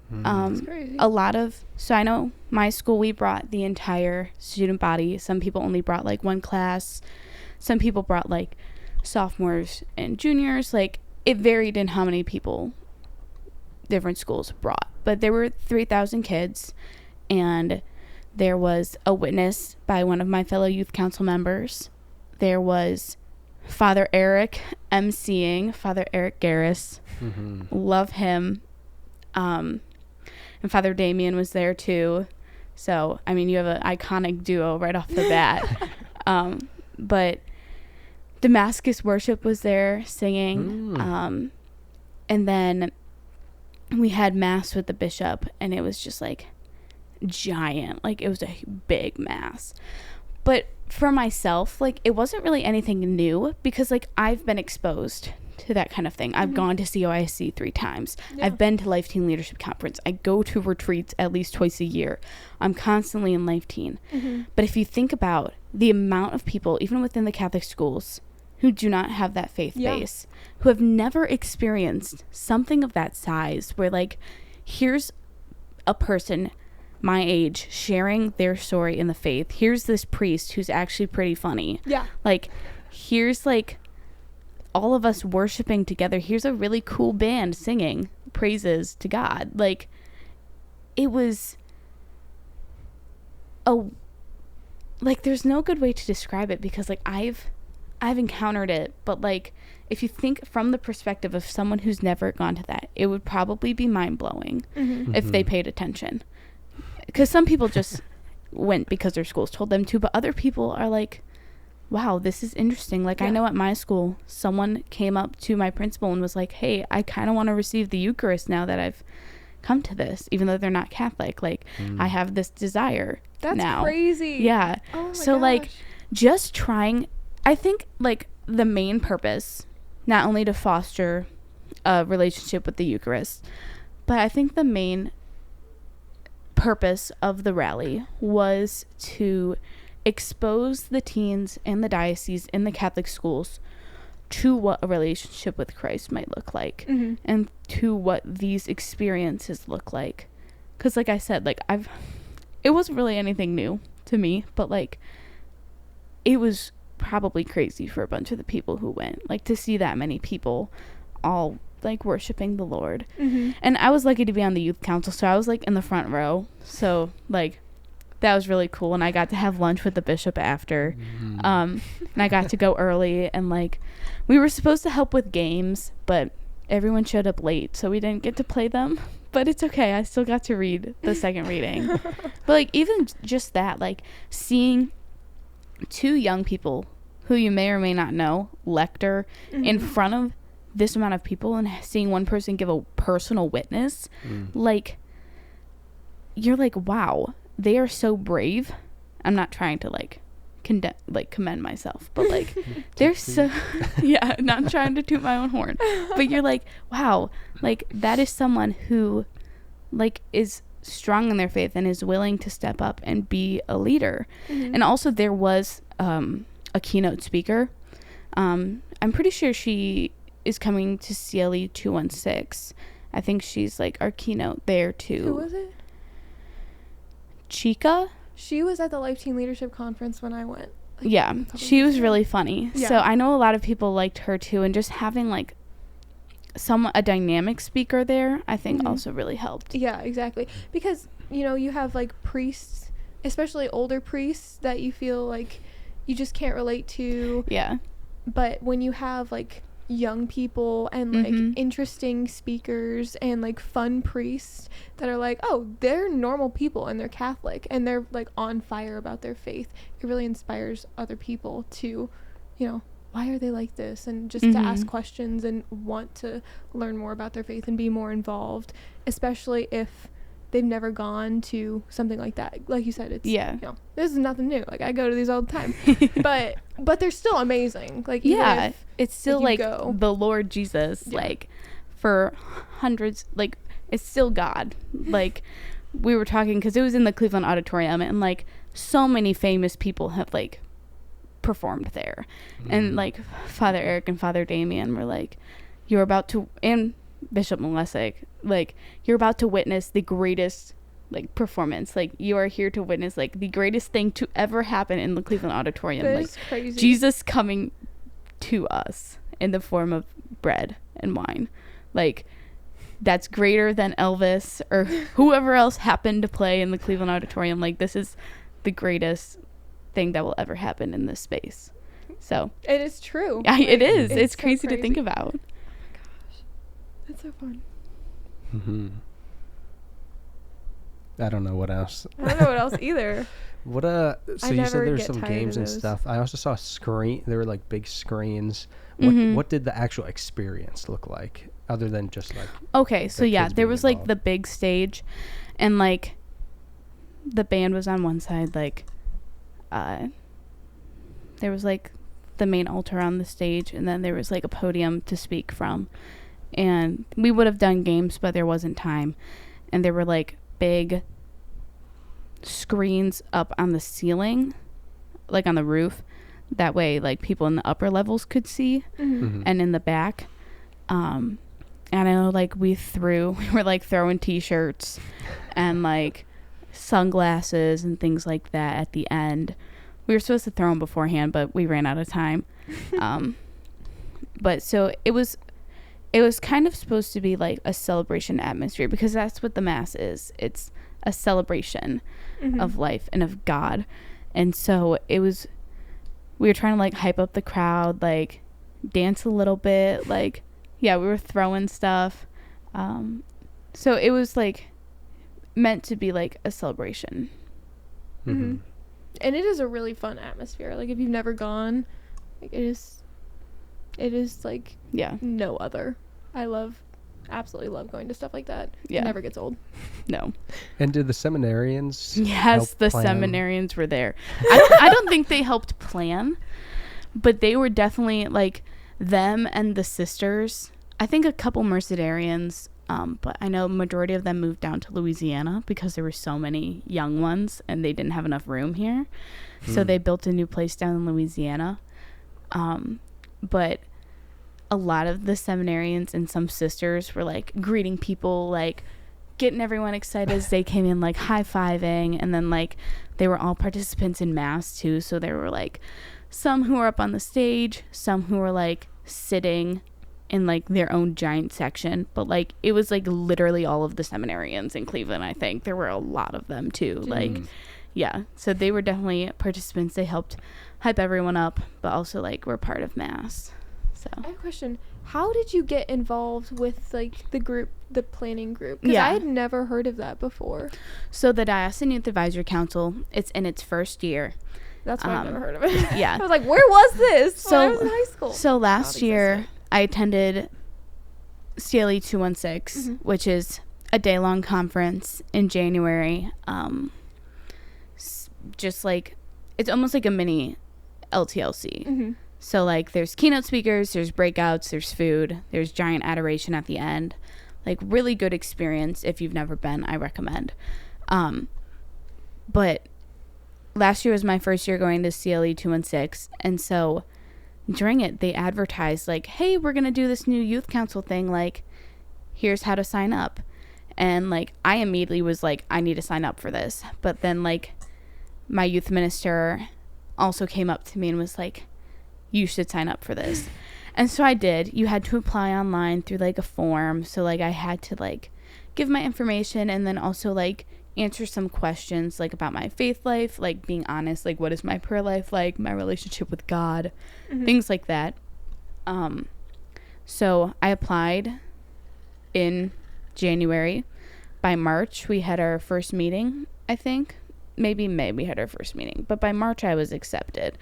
That's crazy. A lot of, so I know my school, we brought the entire student body. Some people only brought like one class. Some people brought like sophomores and juniors. Like it varied in how many people different schools brought. But there were 3,000 kids, and there was a witness by one of my fellow youth council members. There was Father Eric emceeing, Father Eric Garris. Love him. And Father Damien was there too. So, I mean, you have an iconic duo right off the bat. But Damascus Worship was there singing. And then we had Mass with the bishop, and it was just like giant. Like it was a big Mass. But for myself, like it wasn't really anything new, because like I've been exposed to that kind of thing. I've gone to COIC 3 times. I've been to Life Teen Leadership Conference. I go to retreats at least twice a year. I'm constantly in Life Teen. But if you think about the amount of people, even within the Catholic schools, who do not have that faith base, who have never experienced something of that size, where like here's a person my age sharing their story in the faith. Here's this priest who's actually pretty funny. Like here's like all of us worshiping together. Here's a really cool band singing praises to God. Like it was like there's no good way to describe it, because like I've encountered it, but like if you think from the perspective of someone who's never gone to that, it would probably be mind-blowing if they paid attention. Because some people just went because their schools told them to, but other people are like, wow, this is interesting. Like I know at my school, someone came up to my principal and was like, hey, I kind of want to receive the Eucharist now that I've come to this, even though they're not Catholic. Like I have this desire. That's now. Crazy. Yeah. Oh my so gosh. like just trying, I think like the main purpose, not only to foster a relationship with the Eucharist, but I think the main purpose of the rally was to expose the teens in the diocese, in the Catholic schools, to what a relationship with Christ might look like, and to what these experiences look like. Because like I said, like it wasn't really anything new to me, but like it was probably crazy for a bunch of the people who went, like to see that many people all like worshiping the Lord. Mm-hmm. And I was lucky to be on the youth council, so I was like in the front row. So like that was really cool, and I got to have lunch with the bishop after. And I got to go early, and like we were supposed to help with games, but everyone showed up late, so we didn't get to play them. But it's okay, I still got to read the second reading. But like even just that, like seeing two young people who you may or may not know lector in front of this amount of people, and seeing one person give a personal witness, like you're like, wow, they are so brave. I'm not trying to like commend myself, but like they're so yeah, not trying to toot my own horn, but you're like, wow, like that is someone who like is strong in their faith and is willing to step up and be a leader. And also there was a keynote speaker. I'm pretty sure she is coming to CLE 216. I think she's like our keynote there too. Who was it? Chica. She was at the Life Teen Leadership Conference when I went. Like, yeah, she was really funny. Yeah. So I know a lot of people liked her too, and just having like a dynamic speaker there, I think also really helped. Yeah, exactly. Because, you know, you have like priests, especially older priests, that you feel like you just can't relate to. Yeah. But when you have like young people and like interesting speakers and like fun priests that are like, oh, they're normal people and they're Catholic and they're like on fire about their faith, it really inspires other people to, you know, why are they like this, and just to ask questions and want to learn more about their faith and be more involved, especially if they've never gone to something like that. Like you said, it's, you know, this is nothing new. Like I go to these all the time, but they're still amazing. Like, yeah, it's still like the Lord Jesus, like for hundreds, like it's still God. Like we were talking, because it was in the Cleveland Auditorium, and like so many famous people have like performed there. And like Father Eric and Father Damien were like, you're about to, and Bishop Malesic, like you're about to witness the greatest like performance, like you are here to witness like the greatest thing to ever happen in the Cleveland Auditorium. That like is crazy. Jesus coming to us in the form of bread and wine, like that's greater than Elvis or whoever else happened to play in the Cleveland Auditorium. Like this is the greatest thing that will ever happen in this space. So it is true. Yeah, like, it is. It's so crazy to think about. That's so fun. I don't know what else. I don't know what else either. What so you said there were some games and stuff. I also saw a screen. There were like big screens. What did the actual experience look like, other than just like? Okay, so yeah, there was like the big stage, and like the band was on one side. Like, there was like the main altar on the stage, and then there was like a podium to speak from. And we would have done games, but there wasn't time. And there were like big screens up on the ceiling, like on the roof. That way, like people in the upper levels could see, and in the back. And I know like we were like throwing t-shirts and like sunglasses and things like that at the end. We were supposed to throw them beforehand, but we ran out of time. But so it was kind of supposed to be like a celebration atmosphere, because that's what the Mass is. It's a celebration of life and of God. And so we were trying to like hype up the crowd, like dance a little bit, like, yeah, we were throwing stuff. So it was like meant to be like a celebration. And it is a really fun atmosphere. Like if you've never gone, like it is like no other. I absolutely love going to stuff like that. It never gets old. No. And did the seminarians? Yes, the seminarians were there. I don't think they helped plan, but they were definitely like them and the sisters. I think a couple Mercedarians, but I know majority of them moved down to Louisiana because there were so many young ones and they didn't have enough room here. So they built a new place down in Louisiana. But a lot of the seminarians and some sisters were like greeting people, like getting everyone excited as they came in, like high-fiving. And then like they were all participants in Mass too. So there were like some who were up on the stage, some who were like sitting in like their own giant section, but like it was like literally all of the seminarians in Cleveland. I think there were a lot of them too. Jeez. Like, yeah, so they were definitely participants. They helped hype everyone up, but also like were part of mass. So I have a question. How did you get involved with like the planning group? Because Yeah. I had never heard of that before. So the Diocesan Youth Advisory Council, it's in its first year. That's why I've never heard of it. Yeah. I was like, where was this when I was in high school? So last year Non-existent. I attended CLE 216, which is a day-long conference in January. Just like, it's almost like a mini LTLC. So like there's keynote speakers, there's breakouts, there's food, there's giant adoration at the end. Like really good experience. If you've never been, I recommend. But last year was my first year going to CLE 216, and so during it they advertised like, hey, we're gonna do this new youth council thing, like here's how to sign up. And like I immediately was like, I need to sign up for this. But then like my youth minister also came up to me and was like, you should sign up for this. And so I did. You had to apply online through like a form, so like I had to like give my information and then also like answer some questions like about my faith life, like being honest, like what is my prayer life like, my relationship with God, things like that. So I applied in January. By March we had our first meeting. I think maybe May we had our first meeting, but by March I was accepted.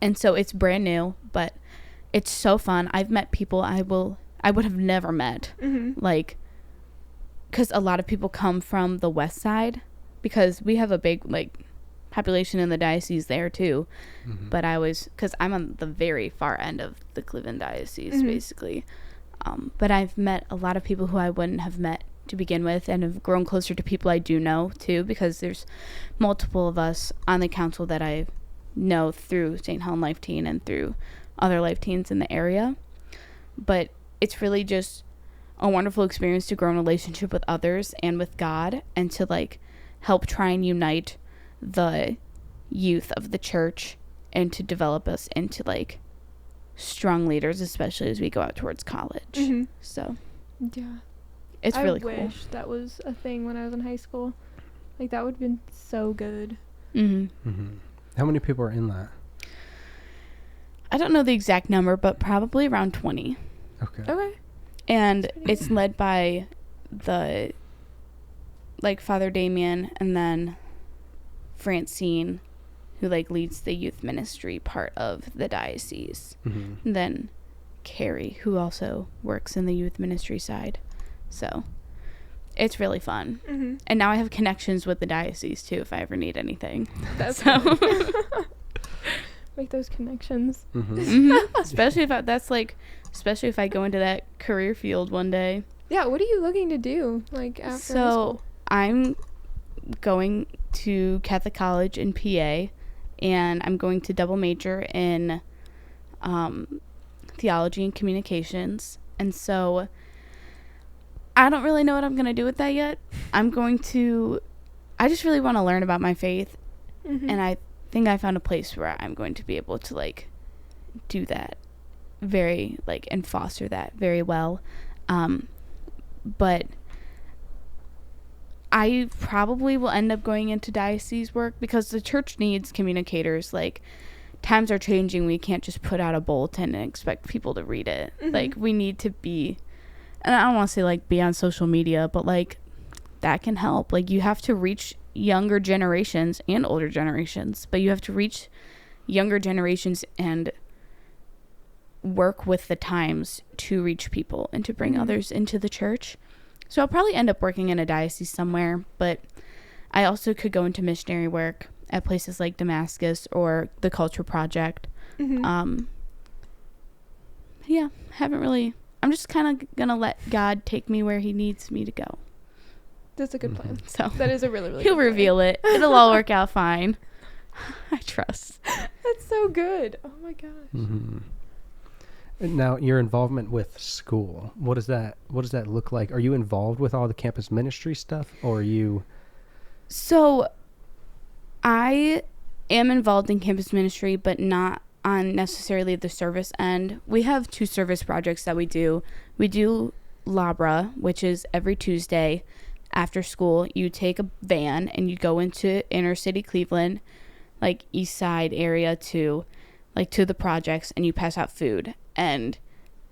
And so it's brand new, but it's so fun. I've met people I would have never met, like, because a lot of people come from the west side, because we have a big like population in the diocese there too. But because I'm on the very far end of the Cleveland diocese, basically. But I've met a lot of people who I wouldn't have met to begin with, and have grown closer to people I do know too, because there's multiple of us on the council that I know through St. Helen Life Teen and through other Life Teens in the area. But it's really just a wonderful experience to grow in relationship with others and with God, and to like help try and unite the youth of the church and to develop us into like strong leaders, especially as we go out towards college. So Yeah. it's really cool. I wish that was a thing when I was in high school. Like that would have been so good. How many people are in that? I don't know the exact number, but probably around 20. Okay. And it's led by the like Father Damien, and then Francine, who like leads the youth ministry part of the diocese. And then Carrie, who also works in the youth ministry side. So it's really fun. And now I have connections with the diocese too if I ever need anything. That's So make those connections. especially if I go into that career field one day. Yeah, what are you looking to do like after high So school? I'm going to Catholic College in PA, and I'm going to double major in theology and communications. And so I don't really know what I'm going to do with that yet. I just really want to learn about my faith. And I think I found a place where I'm going to be able to like do that very like and foster that very well. But I probably will end up going into diocese work, because the church needs communicators. Like, times are changing. We can't just put out a bulletin and expect people to read it. Like, we need to be, and I don't want to say like be on social media, but like that can help. Like, you have to reach younger generations and older generations, but you have to reach younger generations and work with the times to reach people and to bring others into the church. So I'll probably end up working in a diocese somewhere, but I also could go into missionary work at places like Damascus or the Culture Project. Yeah, I'm just kind of gonna let God take me where he needs me to go. That's a good plan. So That is a really, really he'll good plan. reveal it. It'll all work out fine. I trust. That's so good. Oh my gosh. And now, your involvement with school, what does that look like? Are you involved with all the campus ministry stuff, or are you? So I am involved in campus ministry, but not on necessarily the service end. We have 2 service projects that we do. We do Labra, which is every Tuesday after school. You take a van and you go into inner city Cleveland, like east side area, to the projects, and you pass out food and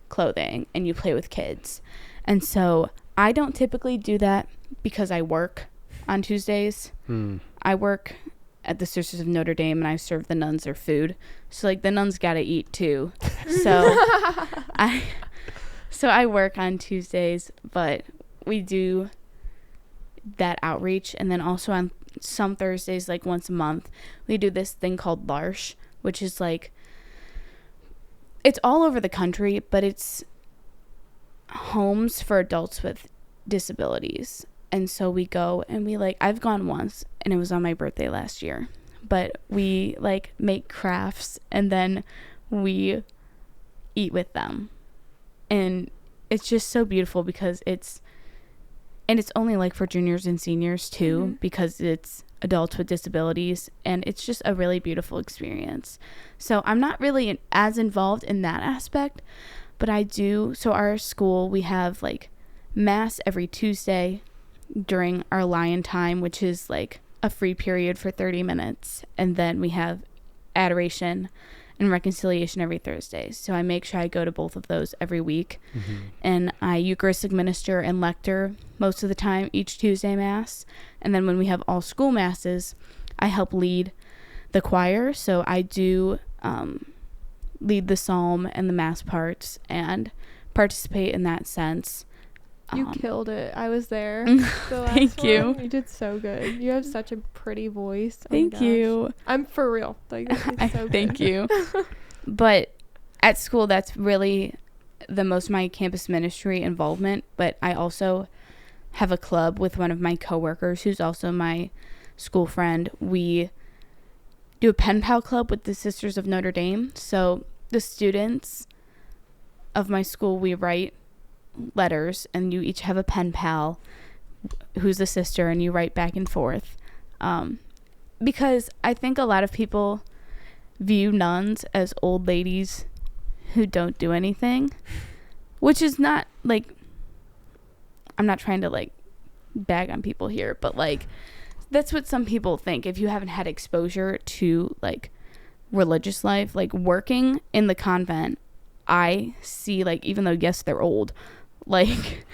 clothing and you play with kids. And so I don't typically do that because I work on Tuesdays. I work at the Sisters of Notre Dame, and I serve the nuns their food. So, like, the nuns got to eat, too. So, I work on Tuesdays, but we do that outreach. And then also on some Thursdays, like once a month, we do this thing called L'Arche, which is, like, it's all over the country, but it's homes for adults with disabilities. And so we go and we, like, I've gone once, and it was on my birthday last year, but we, like, make crafts and then we eat with them. And it's just so beautiful because it's only, like, for juniors and seniors too, because it's adults with disabilities, and it's just a really beautiful experience. So I'm not really as involved in that aspect, but I do. So our school, we have, like, mass every Tuesday during our lion time, which is, like, a free period for 30 minutes. And then we have adoration and reconciliation every Thursday. So I make sure I go to both of those every week. And I Eucharistic minister and lector most of the time each Tuesday mass. And then when we have all school masses, I help lead the choir. So I do lead the psalm and the mass parts and participate in that sense. You killed it. I was there. Thank you. You did so good. You have such a pretty voice. Thank you. I'm for real. Like, it's so good. Thank you. But at school, that's really the most of my campus ministry involvement. But I also have a club with one of my coworkers who's also my school friend. We do a pen pal club with the Sisters of Notre Dame. So the students of my school, we write letters, and you each have a pen pal who's a sister, and you write back and forth, because I think a lot of people view nuns as old ladies who don't do anything, which is not, like, I'm not trying to, like, bag on people here, but, like, that's what some people think if you haven't had exposure to, like, religious life. Like, working in the convent, I see, like, even though, yes, they're old, like,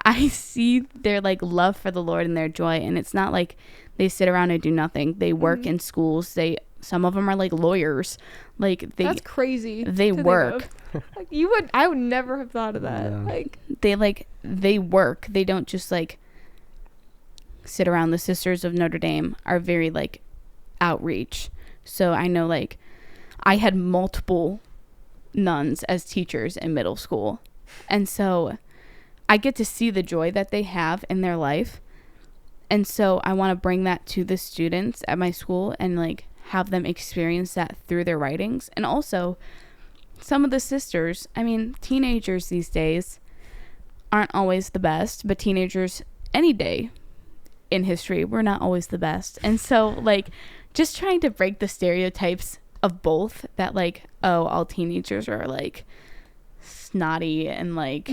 I see their, like, love for the Lord and their joy. And it's not like they sit around and do nothing. They work in schools. Some of them are, like, lawyers. Like, that's crazy. They work. Like, I would never have thought of that. Yeah. They work. They don't just, like, sit around. The Sisters of Notre Dame are very, like, outreach. So I know, like, I had multiple nuns as teachers in middle school. And so I get to see the joy that they have in their life. And so I want to bring that to the students at my school and, like, have them experience that through their writings. And also, some of the sisters, I mean, teenagers these days aren't always the best, but teenagers any day in history were not always the best. And so, like, just trying to break the stereotypes of both, that, like, oh, all teenagers are, like, snotty and, like,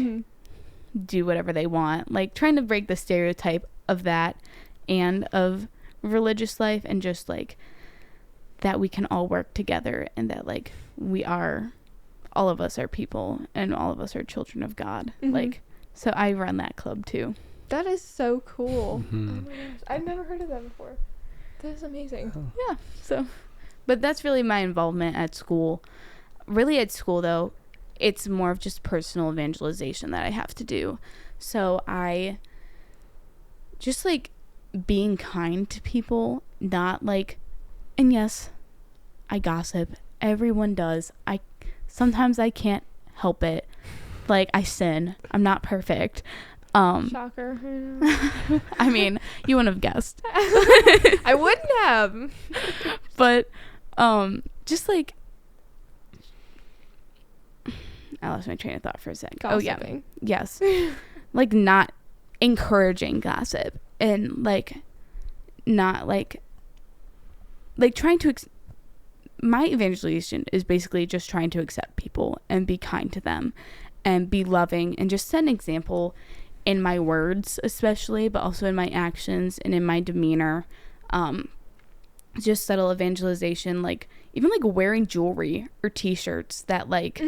do whatever they want. Like, trying to break the stereotype of that and of religious life, and just, like, that we can all work together, and that, like, all of us are people, and all of us are children of God. Like, so I run that club too. That is so cool. Oh my gosh, I've never heard of that before. That is amazing. Yeah. So, but that's really my involvement at school. Really, at school, though, it's more of just personal evangelization that I have to do. So I just, like, being kind to people, not, like, and yes, I gossip. Everyone does. Sometimes I can't help it. Like, I sin. I'm not perfect. Shocker. I mean, you wouldn't have guessed. I wouldn't have. But just, like, I lost my train of thought for a sec. Gossiping. Oh yeah, yes. Like, not encouraging gossip, and, like, not, like trying to my evangelization is basically just trying to accept people and be kind to them and be loving and just set an example in my words especially, but also in my actions and in my demeanor. Just subtle evangelization, like even like wearing jewelry or t-shirts that like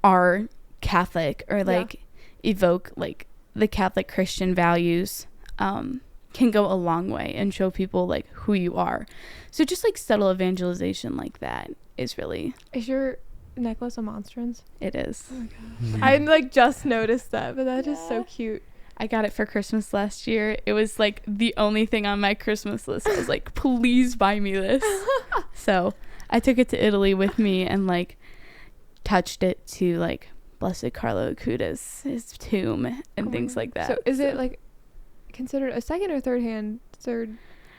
are Catholic or like evoke like the Catholic Christian values can go a long way and show people like who you are. So just like subtle evangelization like that is really... Is your necklace a monstrance? It is. Oh my gosh. I like just noticed that, but that is so cute. I got it for Christmas last year. It was like the only thing on my Christmas list. I was like, please buy me this. So I took it to Italy with me and like touched it to like Blessed Carlo Acutis, his tomb and things like that. So is it like considered a third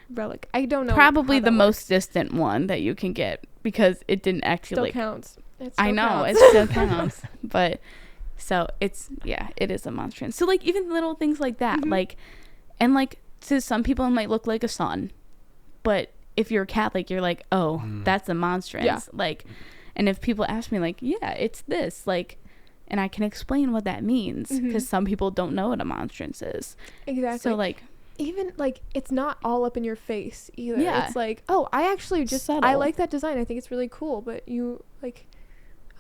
relic? I don't know. Probably the most distant one that you can get because it didn't actually still like, counts. I know counts. it still counts, but so it's it is a monstrance. So like even little things like that, like, and like to some people it might look like a sun, but if you're Catholic, you're like, oh, that's a monstrance. Like, and if people ask me like, yeah, it's this, like, and I can explain what that means because some people don't know what a monstrance is. Exactly. So like, even like it's not all up in your face either. Yeah. It's like, oh, I actually just Subtle. I like that design. I think it's really cool. But you like,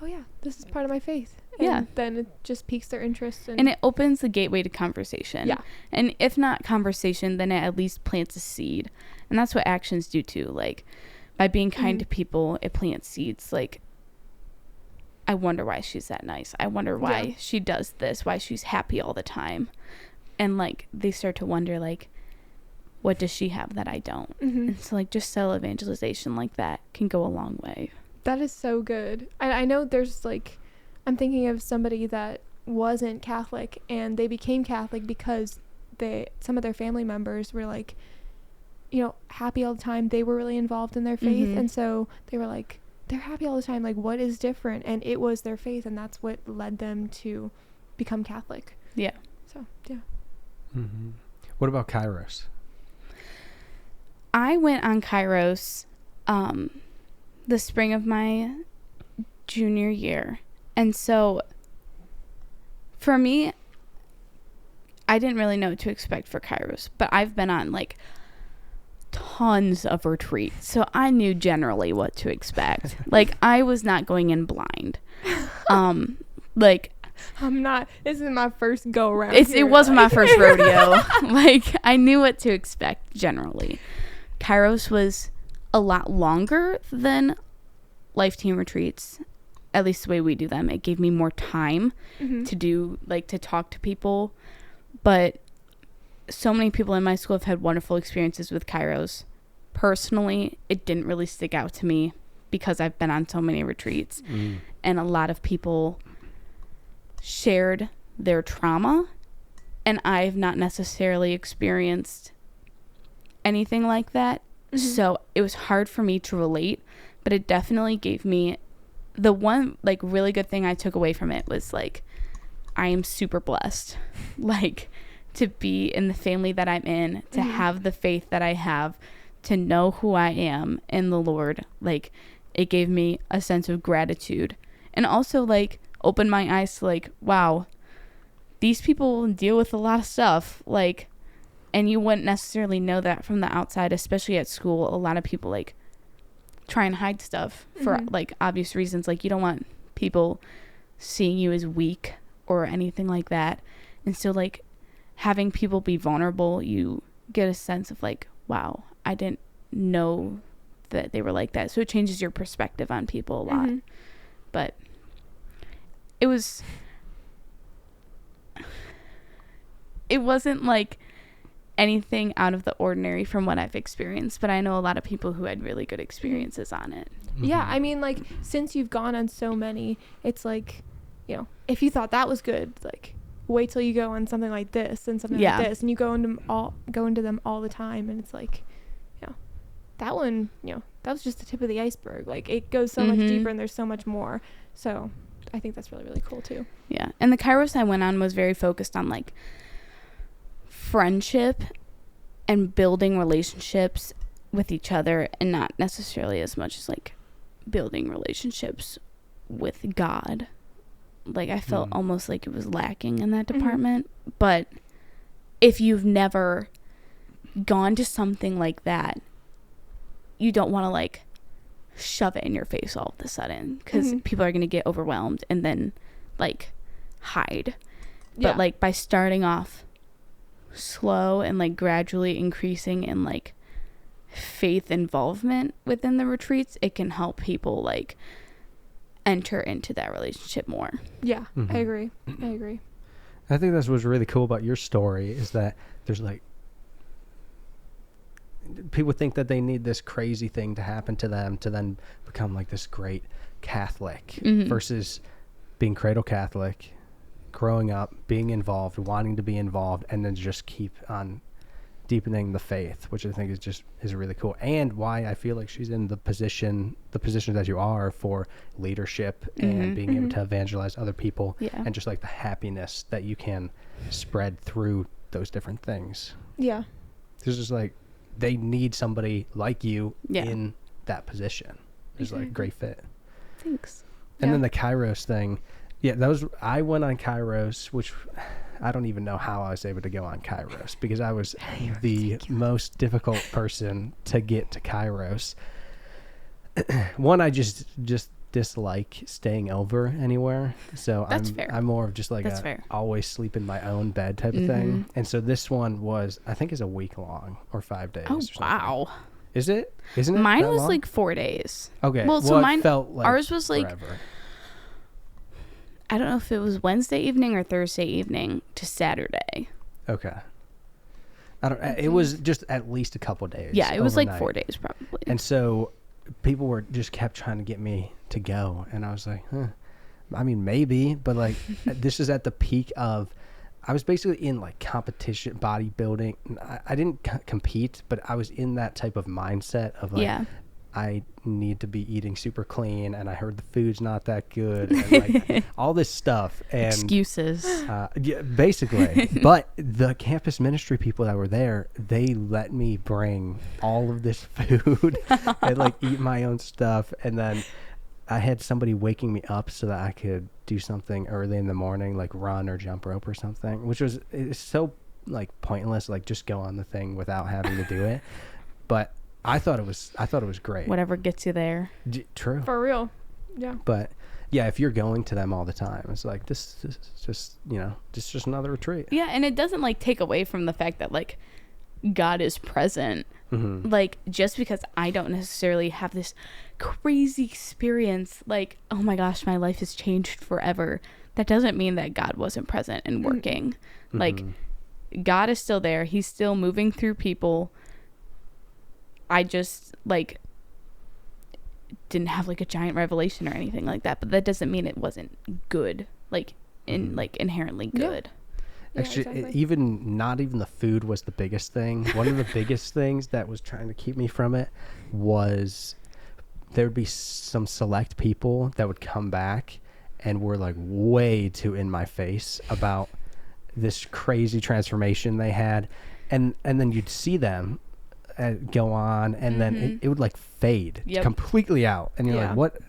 oh yeah, this is part of my faith. And then it just piques their interest and it opens the gateway to conversation. Yeah. And if not conversation, then it at least plants a seed. And that's what actions do too. Like by being kind to people, it plants seeds. Like, I wonder why she's that nice. I wonder why she does this, why she's happy all the time. And like they start to wonder like, what does she have that I don't? And so like just subtle evangelization like that can go a long way. That is so good. I know there's like, I'm thinking of somebody that wasn't Catholic and they became Catholic because some of their family members were like, you know, happy all the time. They were really involved in their faith. And so they were like, they're happy all the time. Like, what is different? And it was their faith. And that's what led them to become Catholic. Yeah. So, yeah. What about Kairos? I went on Kairos the spring of my junior year. And so for me, I didn't really know what to expect for Kairos, but I've been on like tons of retreats, so I knew generally what to expect. Like I was not going in blind. Like I'm not. This is my first go around. It wasn't my first rodeo. Like I knew what to expect generally. Kairos was a lot longer than Life Team retreats, at least the way we do them. It gave me more time to do, like, to talk to people. But so many people in my school have had wonderful experiences with Kairos. Personally, it didn't really stick out to me because I've been on so many retreats. And a lot of people shared their trauma, and I've not necessarily experienced anything like that. So it was hard for me to relate, but it definitely gave me the one like really good thing I took away from it was like I am super blessed like to be in the family that I'm in, to have the faith that I have, to know who I am in the Lord. Like it gave me a sense of gratitude, and also like opened my eyes to like, wow, these people deal with a lot of stuff, like, and you wouldn't necessarily know that from the outside, especially at school. A lot of people like try and hide stuff for like obvious reasons. Like you don't want people seeing you as weak or anything like that. And so like having people be vulnerable, you get a sense of like, wow, I didn't know that they were like that. So it changes your perspective on people a lot. But it wasn't like anything out of the ordinary from what I've experienced, but I know a lot of people who had really good experiences on it. Yeah, I mean, like, since you've gone on so many, it's like, you know, if you thought that was good, like, wait till you go on something like this and something like this, and you go into them all the time, and it's like, you know, that one, you know, that was just the tip of the iceberg. Like, it goes so much deeper, and there's so much more. So I think that's really, really cool too. Yeah, and the Kairos I went on was very focused on like friendship and building relationships with each other, and not necessarily as much as like building relationships with God. Like, I felt almost like it was lacking in that department. But if you've never gone to something like that, you don't want to, like, shove it in your face all of a sudden, because people are going to get overwhelmed and then, like, hide. But, like, by starting off slow and, like, gradually increasing in, like, faith involvement within the retreats, it can help people, like, enter into that relationship more. Yeah, I agree. I think that's what's really cool about your story, is that there's, like, people think that they need this crazy thing to happen to them to then become, like, this great Catholic, versus being cradle Catholic, growing up, being involved, wanting to be involved, and then just keep on deepening the faith, which I think is really cool, and why I feel like she's in the positions that you are for leadership and being able to evangelize other people, and just, like, the happiness that you can spread through those different things. Yeah, There's just, like, they need somebody like you in that position. It's like a great fit. Thanks. And then the Kairos thing, I went on Kairos, which I don't even know how I was able to go on Kairos, because I was the most difficult person to get to Kairos. One, I just dislike staying over anywhere, so I'm more of just like always sleep in my own bed type of thing. And so this one was, I think, is a week long or 5 days. Oh, wow. Isn't it? Mine that was long? like 4 days. Okay. Well, so it felt like ours was forever. like, I don't know if it was Wednesday evening or Thursday evening to Saturday. Okay. It was just at least a couple days. Yeah, it was overnight. like 4 days probably. And so people just kept trying to get me to go, and I was like, I mean, maybe, but, like, this is at the peak of, I was basically in, like, competition bodybuilding. I didn't compete, but I was in that type of mindset of, like, I need to be eating super clean, and I heard the food's not that good, and, like, all this stuff. And excuses. Yeah, basically. But the campus ministry people that were there, they let me bring all of this food and, like, eat my own stuff. And then I had somebody waking me up so that I could do something early in the morning, like run or jump rope or something, which was, it's so, like, pointless, like, just go on the thing without having to do it. But I thought it was great. Whatever gets you there. True. for real. Yeah. But yeah, if you're going to them all the time, it's like, this is just, just another retreat. Yeah, and it doesn't, like, take away from the fact that, like, God is present. Like, just because I don't necessarily have this crazy experience, like, oh my gosh, my life has changed forever, that doesn't mean that God wasn't present and working. Like, God is still there. He's still moving through people. I just, like, didn't have, like, a giant revelation or anything like that, but that doesn't mean it wasn't good, like, like, inherently good. Actually, exactly. not even the food was the biggest thing. One of the biggest things that was trying to keep me from it was there would be some select people that would come back and were, like, way too in my face about this crazy transformation they had, and then you'd see them go on, and then it would, like, fade completely out, and you're like, what?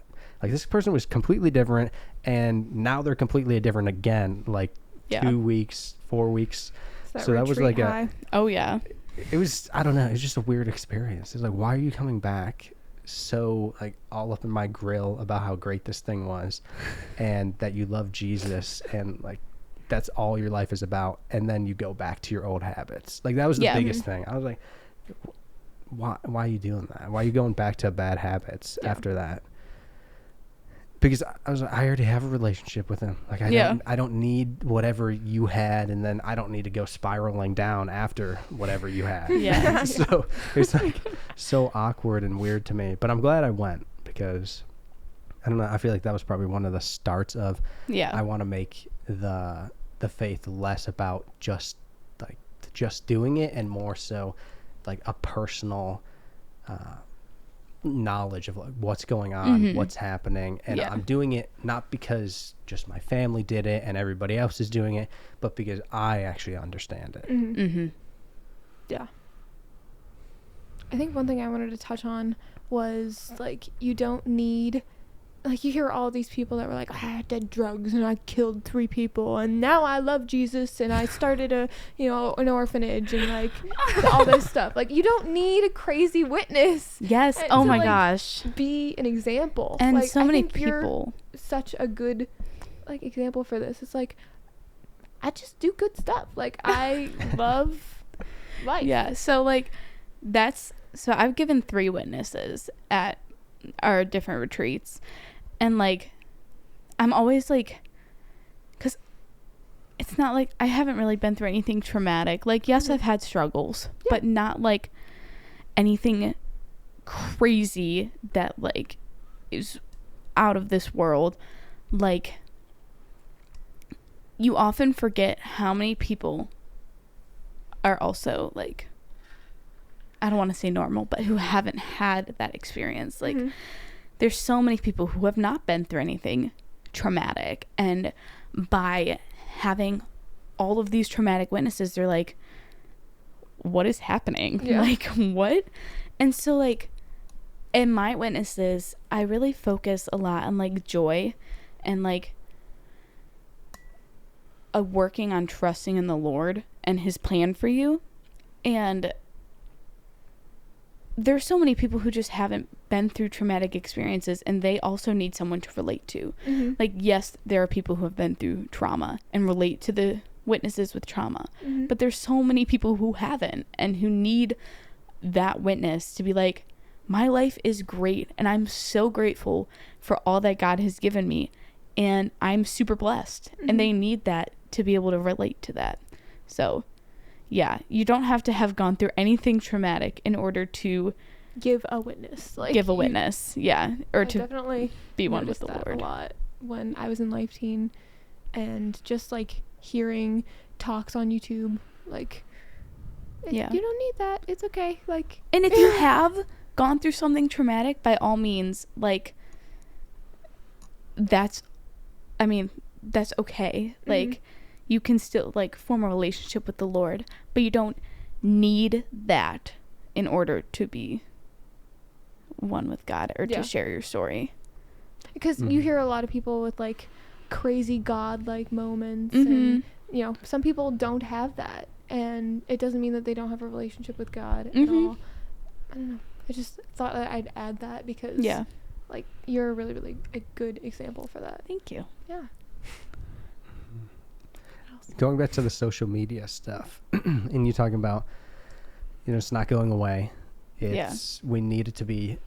Like, this person was completely different, and now they're completely different again, like 2 weeks, 4 weeks. So that was like it was, I don't know, it was just a weird experience. It's like, why are you coming back so, like, all up in my grill about how great this thing was, and that you love Jesus, and, like, that's all your life is about, and then you go back to your old habits. Like, that was the biggest thing. I was like, why are you doing that? Why are you going back to bad habits after that? Because I was like, I already have a relationship with him. Like, I don't need whatever you had, and then I don't need to go spiraling down after whatever you had. So it was, like, so awkward and weird to me. But I'm glad I went, because I don't know, I feel like that was probably one of the starts of I want to make the faith less about just doing it, and more so, like, a personal knowledge of, like, what's going on, what's happening, and I'm doing it not because just my family did it and everybody else is doing it, but because I actually understand it. Yeah. I think one thing I wanted to touch on was like, you don't need, like, you hear all these people that were like, I did drugs and I killed 3 people and now I love Jesus and I started an orphanage and like all this stuff. Like, you don't need a crazy witness. Yes. Oh my gosh. Be an example. And like, so many people. Such a good like example for this. It's like, I just do good stuff. Like, I love life. Yeah. So like so I've given 3 witnesses at our different retreats. And like, I'm always like, because it's not like I haven't really been through anything traumatic. Like, yes, I've had struggles, but not like anything crazy that like is out of this world. Like, you often forget how many people are also like, I don't want to say normal, but who haven't had that experience. Like, there's so many people who have not been through anything traumatic, and by having all of these traumatic witnesses, they're like, what is happening? Like, what? And so like, in my witnesses, I really focus a lot on like joy and like working on trusting in the Lord and his plan for you. And there's so many people who just haven't been through traumatic experiences, and they also need someone to relate to. Like, yes, there are people who have been through trauma and relate to the witnesses with trauma, but there's so many people who haven't and who need that witness to be like, my life is great and I'm so grateful for all that God has given me and I'm super blessed. And they need that to be able to relate to that. So yeah, you don't have to have gone through anything traumatic in order to give a witness. Like, give a witness, or I to definitely be one with the that Lord. A lot when I was in Life Teen, and just like hearing talks on YouTube, like, you don't need that. It's okay. Like, and if you have gone through something traumatic, by all means, like, that's okay. Like, you can still like form a relationship with the Lord, but you don't need that in order to be one with God or to share your story. Because you hear a lot of people with like crazy God-like moments, and some people don't have that, and it doesn't mean that they don't have a relationship with God at all. I don't know. I just thought that I'd add that because like, you're a really, really a good example for that. Thank you. Yeah. Going back to the social media stuff, and you talking about, it's not going away. We need it to be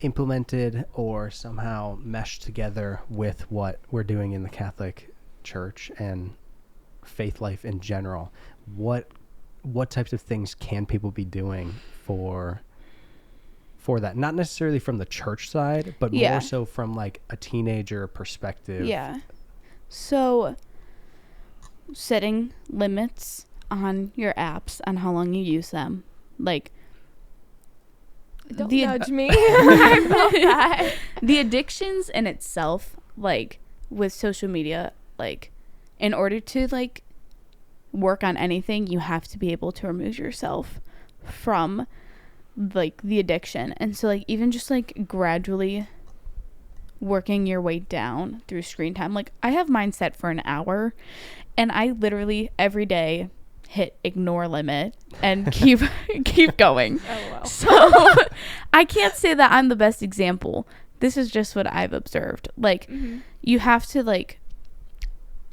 implemented or somehow meshed together with what we're doing in the Catholic Church and faith life in general. What types of things can people be doing for that? Not necessarily from the church side, but more so from like a teenager perspective. Yeah. So setting limits on your apps, on how long you use them. Like, don't nudge me. I felt that. The addictions in itself, like, with social media, like, in order to like work on anything, you have to be able to remove yourself from like the addiction. And so like, even just like gradually working your way down through screen time. Like, I have mine set for an hour, and I literally every day hit ignore limit and keep going. LOL. So I can't say that I'm the best example. This is just what I've observed. Like, you have to, like,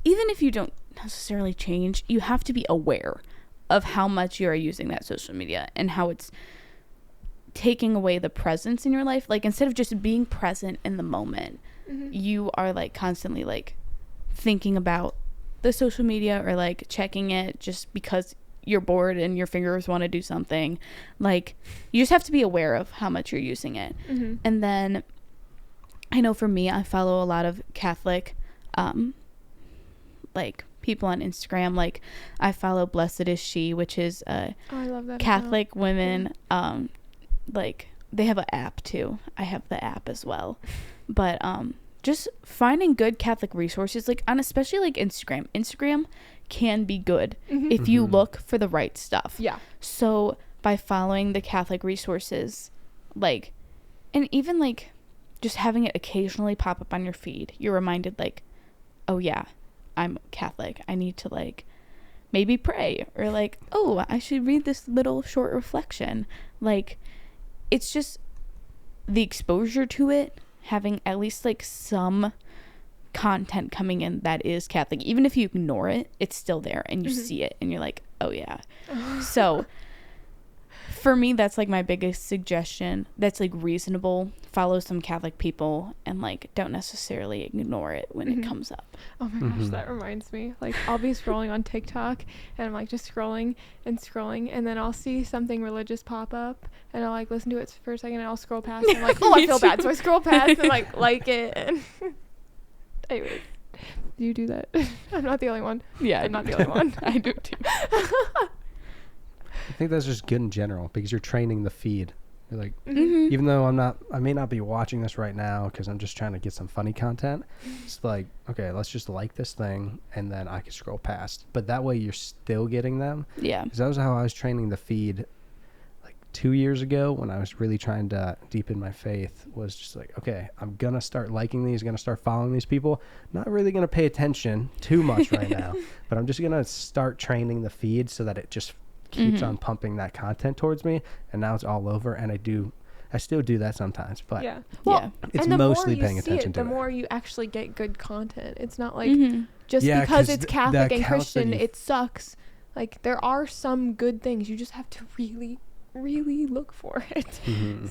even if you don't necessarily change, you have to be aware of how much you are using that social media and how it's taking away the presence in your life. Like, instead of just being present in the moment, you are like constantly like thinking about the social media or like checking it just because you're bored and your fingers want to do something. Like, you just have to be aware of how much you're using it. And then I know for me, I follow a lot of Catholic like people on Instagram. Like, I follow Blessed Is She, which is I love that Catholic account. women. Like, they have an app too. I have the app as well. But just finding good Catholic resources, like, on especially like Instagram can be good if you look for the right stuff. Yeah. So by following the Catholic resources, like, And even like just having it occasionally pop up on your feed, you're reminded like, oh yeah, I'm Catholic. I need to like maybe pray, or like, oh, I should read this little short reflection. Like, it's just the exposure to it, having at least like some content coming in that is Catholic. Even if you ignore it, it's still there and you see it and you're like, oh yeah. So for me, that's like my biggest suggestion that's like reasonable. Follow some Catholic people and like don't necessarily ignore it when it comes up. Oh my gosh, that reminds me. Like, I'll be scrolling on TikTok and I'm like just scrolling and scrolling, and then I'll see something religious pop up and I'll like listen to it for a second and I'll scroll past and I'm like, oh, I feel bad. So I scroll past and like it. And anyways, do you do that? I'm not the only one. Yeah, I'm not the only one. I do too. I think that's just good in general because you're training the feed. You're like, even though I may not be watching this right now because I'm just trying to get some funny content. It's like, okay, let's just like this thing and then I can scroll past. But that way you're still getting them. Yeah. Because that was how I was training the feed like 2 years ago when I was really trying to deepen my faith. Was just like, okay, I'm going to start liking these, going to start following these people. Not really going to pay attention too much right now. But I'm just going to start training the feed so that it just keeps on pumping that content towards me, and now it's all over. And I still do that sometimes, but it's mostly paying attention to it. The more you actually get good content. It's not like just because it's Catholic and Christian it sucks. Like, there are some good things. You just have to really, really look for it.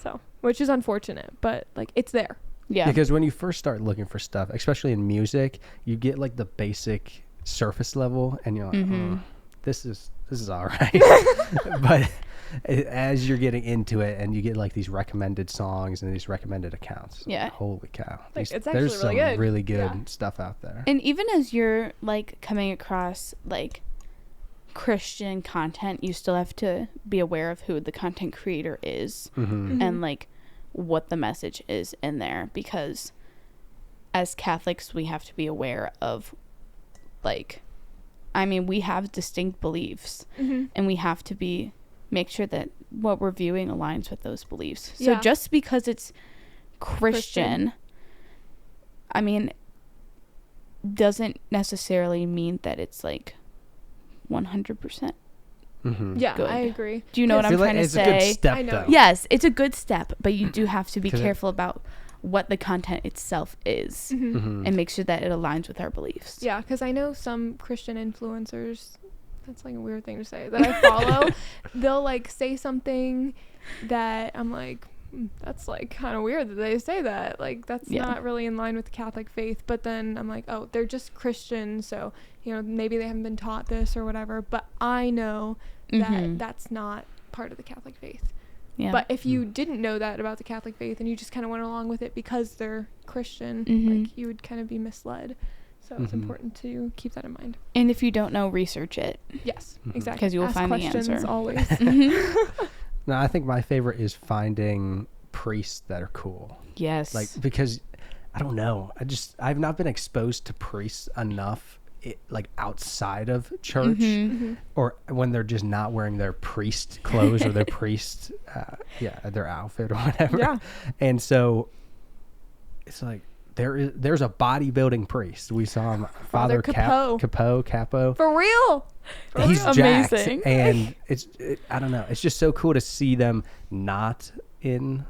So, which is unfortunate, but like, it's there. Yeah. Because when you first start looking for stuff, especially in music, you get like the basic surface level, and you're like, oh, this is all right. But as you're getting into it and you get like these recommended songs and these recommended accounts, holy cow, Like, it's actually there's really some good. really good stuff out there. And even as you're like coming across like Christian content, you still have to be aware of who the content creator is and like what the message is in there, because as Catholics we have to be aware of, like, I mean, we have distinct beliefs and we have to make sure that what we're viewing aligns with those beliefs. So just because it's Christian, I mean, doesn't necessarily mean that it's like 100%. Yeah, good. I agree. Do you know what I'm trying to it's say? a good step, I know. though. Yes, it's a good step, but you do have to be careful about what the content itself is and make sure that it aligns with our beliefs. Yeah, because I know some Christian influencers, that's like a weird thing to say, that I follow, they'll like say something that I'm like, that's like kind of weird that they say that. Like, that's not really in line with the Catholic faith. But then I'm like, oh, they're just Christian, so, you know, maybe they haven't been taught this or whatever. But I know that that's not part of the Catholic faith. Yeah. But if you didn't know that about the Catholic faith and you just kind of went along with it because they're Christian, like, you would kind of be misled. So it's important to keep that in mind. And if you don't know, research it. Yes, exactly. Because you will Ask find the questions answer. Always. No, I think my favorite is finding priests that are cool. Yes. Like, because I don't know, I've not been exposed to priests enough, like outside of church, or when they're just not wearing their priest clothes or their priest, their outfit or whatever. Yeah. And so it's like there's a bodybuilding priest. We saw him, Father Capo. For real. He's jacked, amazing. and I don't know. It's just so cool to see them not in,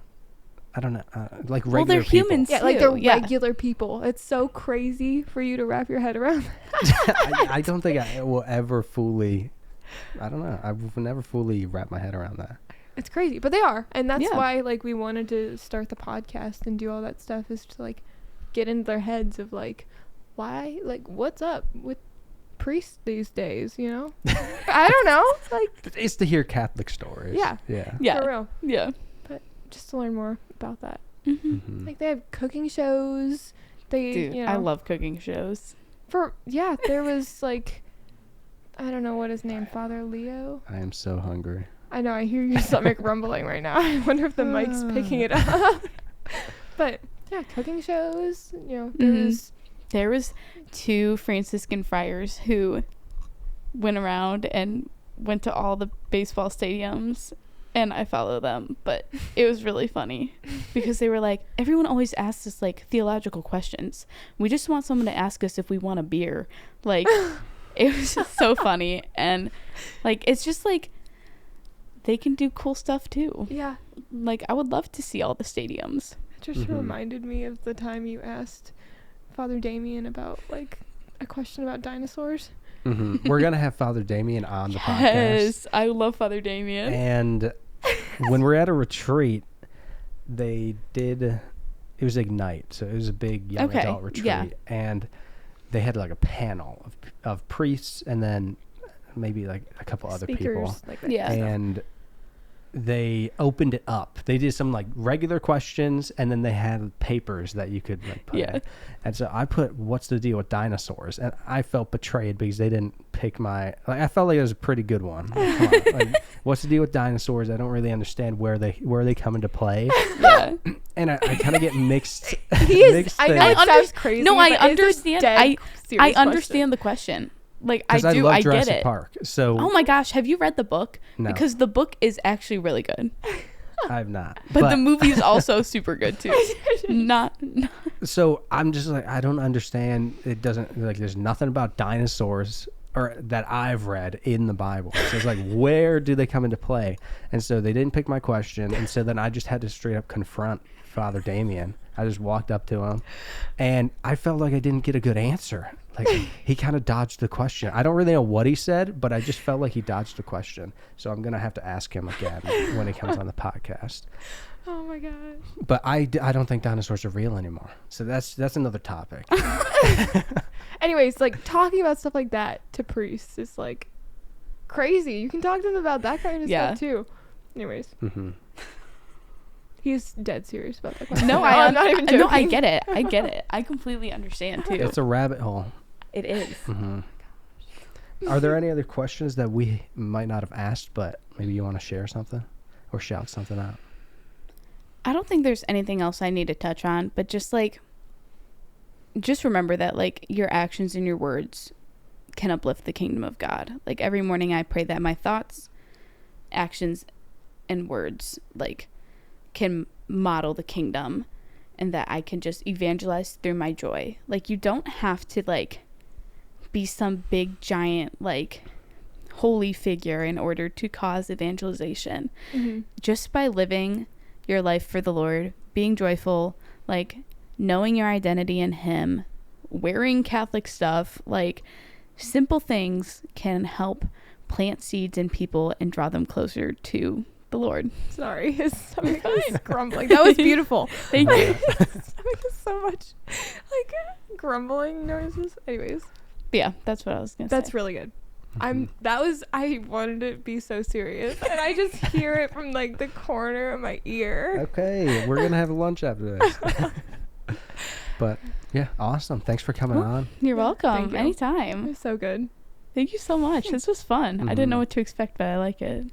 I don't know, like regular they're people. humans. Yeah, like they're too, yeah. regular people. It's so crazy for you to wrap your head around. I don't think I will ever fully, I don't know. I will never fully wrap my head around that. It's crazy, but they are. And that's why, like, we wanted to start the podcast and do all that stuff, is to, like, get into their heads of, like, why, like, what's up with priests these days, you know? I don't know. Like, It's to hear Catholic stories. Yeah. Yeah. for real. Yeah. But just to learn more about that. Mhm. Like, they have cooking shows. They, Dude, you know. I love cooking shows. There was, like, I don't know what his name, Father Leo? I am so hungry. I know, I hear your stomach rumbling right now. I wonder if the mic's picking it up. But, yeah, cooking shows, you know, There was 2 Franciscan friars who went around and went to all the baseball stadiums and I follow them, but it was really funny because they were like, everyone always asks us like theological questions. We just want someone to ask us if we want a beer. Like, it was just so funny. And like, it's just like, they can do cool stuff too. Yeah. Like, I would love to see all the stadiums. It just reminded me of the time you asked Father Damien about like a question about dinosaurs. We're going to have Father Damien on the podcast. Yes, I love Father Damien. And when we're at a retreat, it was Ignite. So it was a big young adult retreat. Yeah. And they had like a panel of priests and then maybe like a couple other people. Like that. Yeah. And they opened it up. They did some like regular questions and then they had papers that you could like put in. And so I put, what's the deal with dinosaurs? And I felt betrayed because they didn't pick my, like, I felt like it was a pretty good one. Like, come on, like, what's the deal with dinosaurs? I don't really understand where they come into play. Yeah. And I kind of get mixed. He is. mixed I know things. it sounds crazy. No, I but it's a understand. dead I serious understand the question. Like, I 'Cause do. love I Jurassic get it. Park. So Oh my gosh, have you read the book? No. Because the book is actually really good. I've not. But the movie is also super good too. Not So I'm just like, I don't understand. It doesn't, like, there's nothing about dinosaurs or that I've read in the Bible. So it's like, where do they come into play? And so they didn't pick my question. And so then I just had to straight up confront Father Damien. I just walked up to him and I felt like I didn't get a good answer. Like, he kind of dodged the question. I don't really know what he said, but I just felt like he dodged the question. So I'm going to have to ask him again when he comes on the podcast. Oh my gosh. But I don't think dinosaurs are real anymore. So that's another topic. Anyways, like talking about stuff like that to priests is like crazy. You can talk to them about that kind of stuff too. Anyways. He's dead serious about that question. No, I'm not even joking. No, I get it. I get it. I completely understand too. It's a rabbit hole. It is. Are there any other questions that we might not have asked, but maybe you want to share something or shout something out? I don't think there's anything else I need to touch on, but just remember that like your actions and your words can uplift the kingdom of God. Like every morning I pray that my thoughts, actions, and words like can model the kingdom and that I can just evangelize through my joy. Like you don't have to like be some big giant like holy figure in order to cause evangelization. Just by living your life for the Lord, being joyful, like knowing your identity in him, wearing Catholic stuff, like simple things can help plant seeds in people and draw them closer to the Lord. Sorry, his stomach was grumbling. That was beautiful. Thank you. His stomach is so much like grumbling noises. Anyways, Yeah, that's what I was gonna say. that's really good. I wanted to be so serious and I just hear it from like the corner of my ear. Okay, we're gonna have lunch after this. But yeah, awesome. Thanks for coming on. You're welcome. thank you. It Anytime. was so good. Thank you so much. This was fun. I didn't know what to expect, but I like it.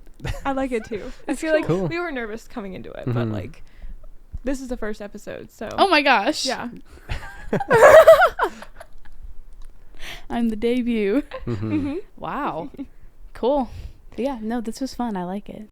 I like it too. I feel like cool. we were nervous coming into it, but like this is the first episode, so Oh my gosh. yeah. I'm the debut. Wow. Cool. Yeah, no, this was fun. I like it.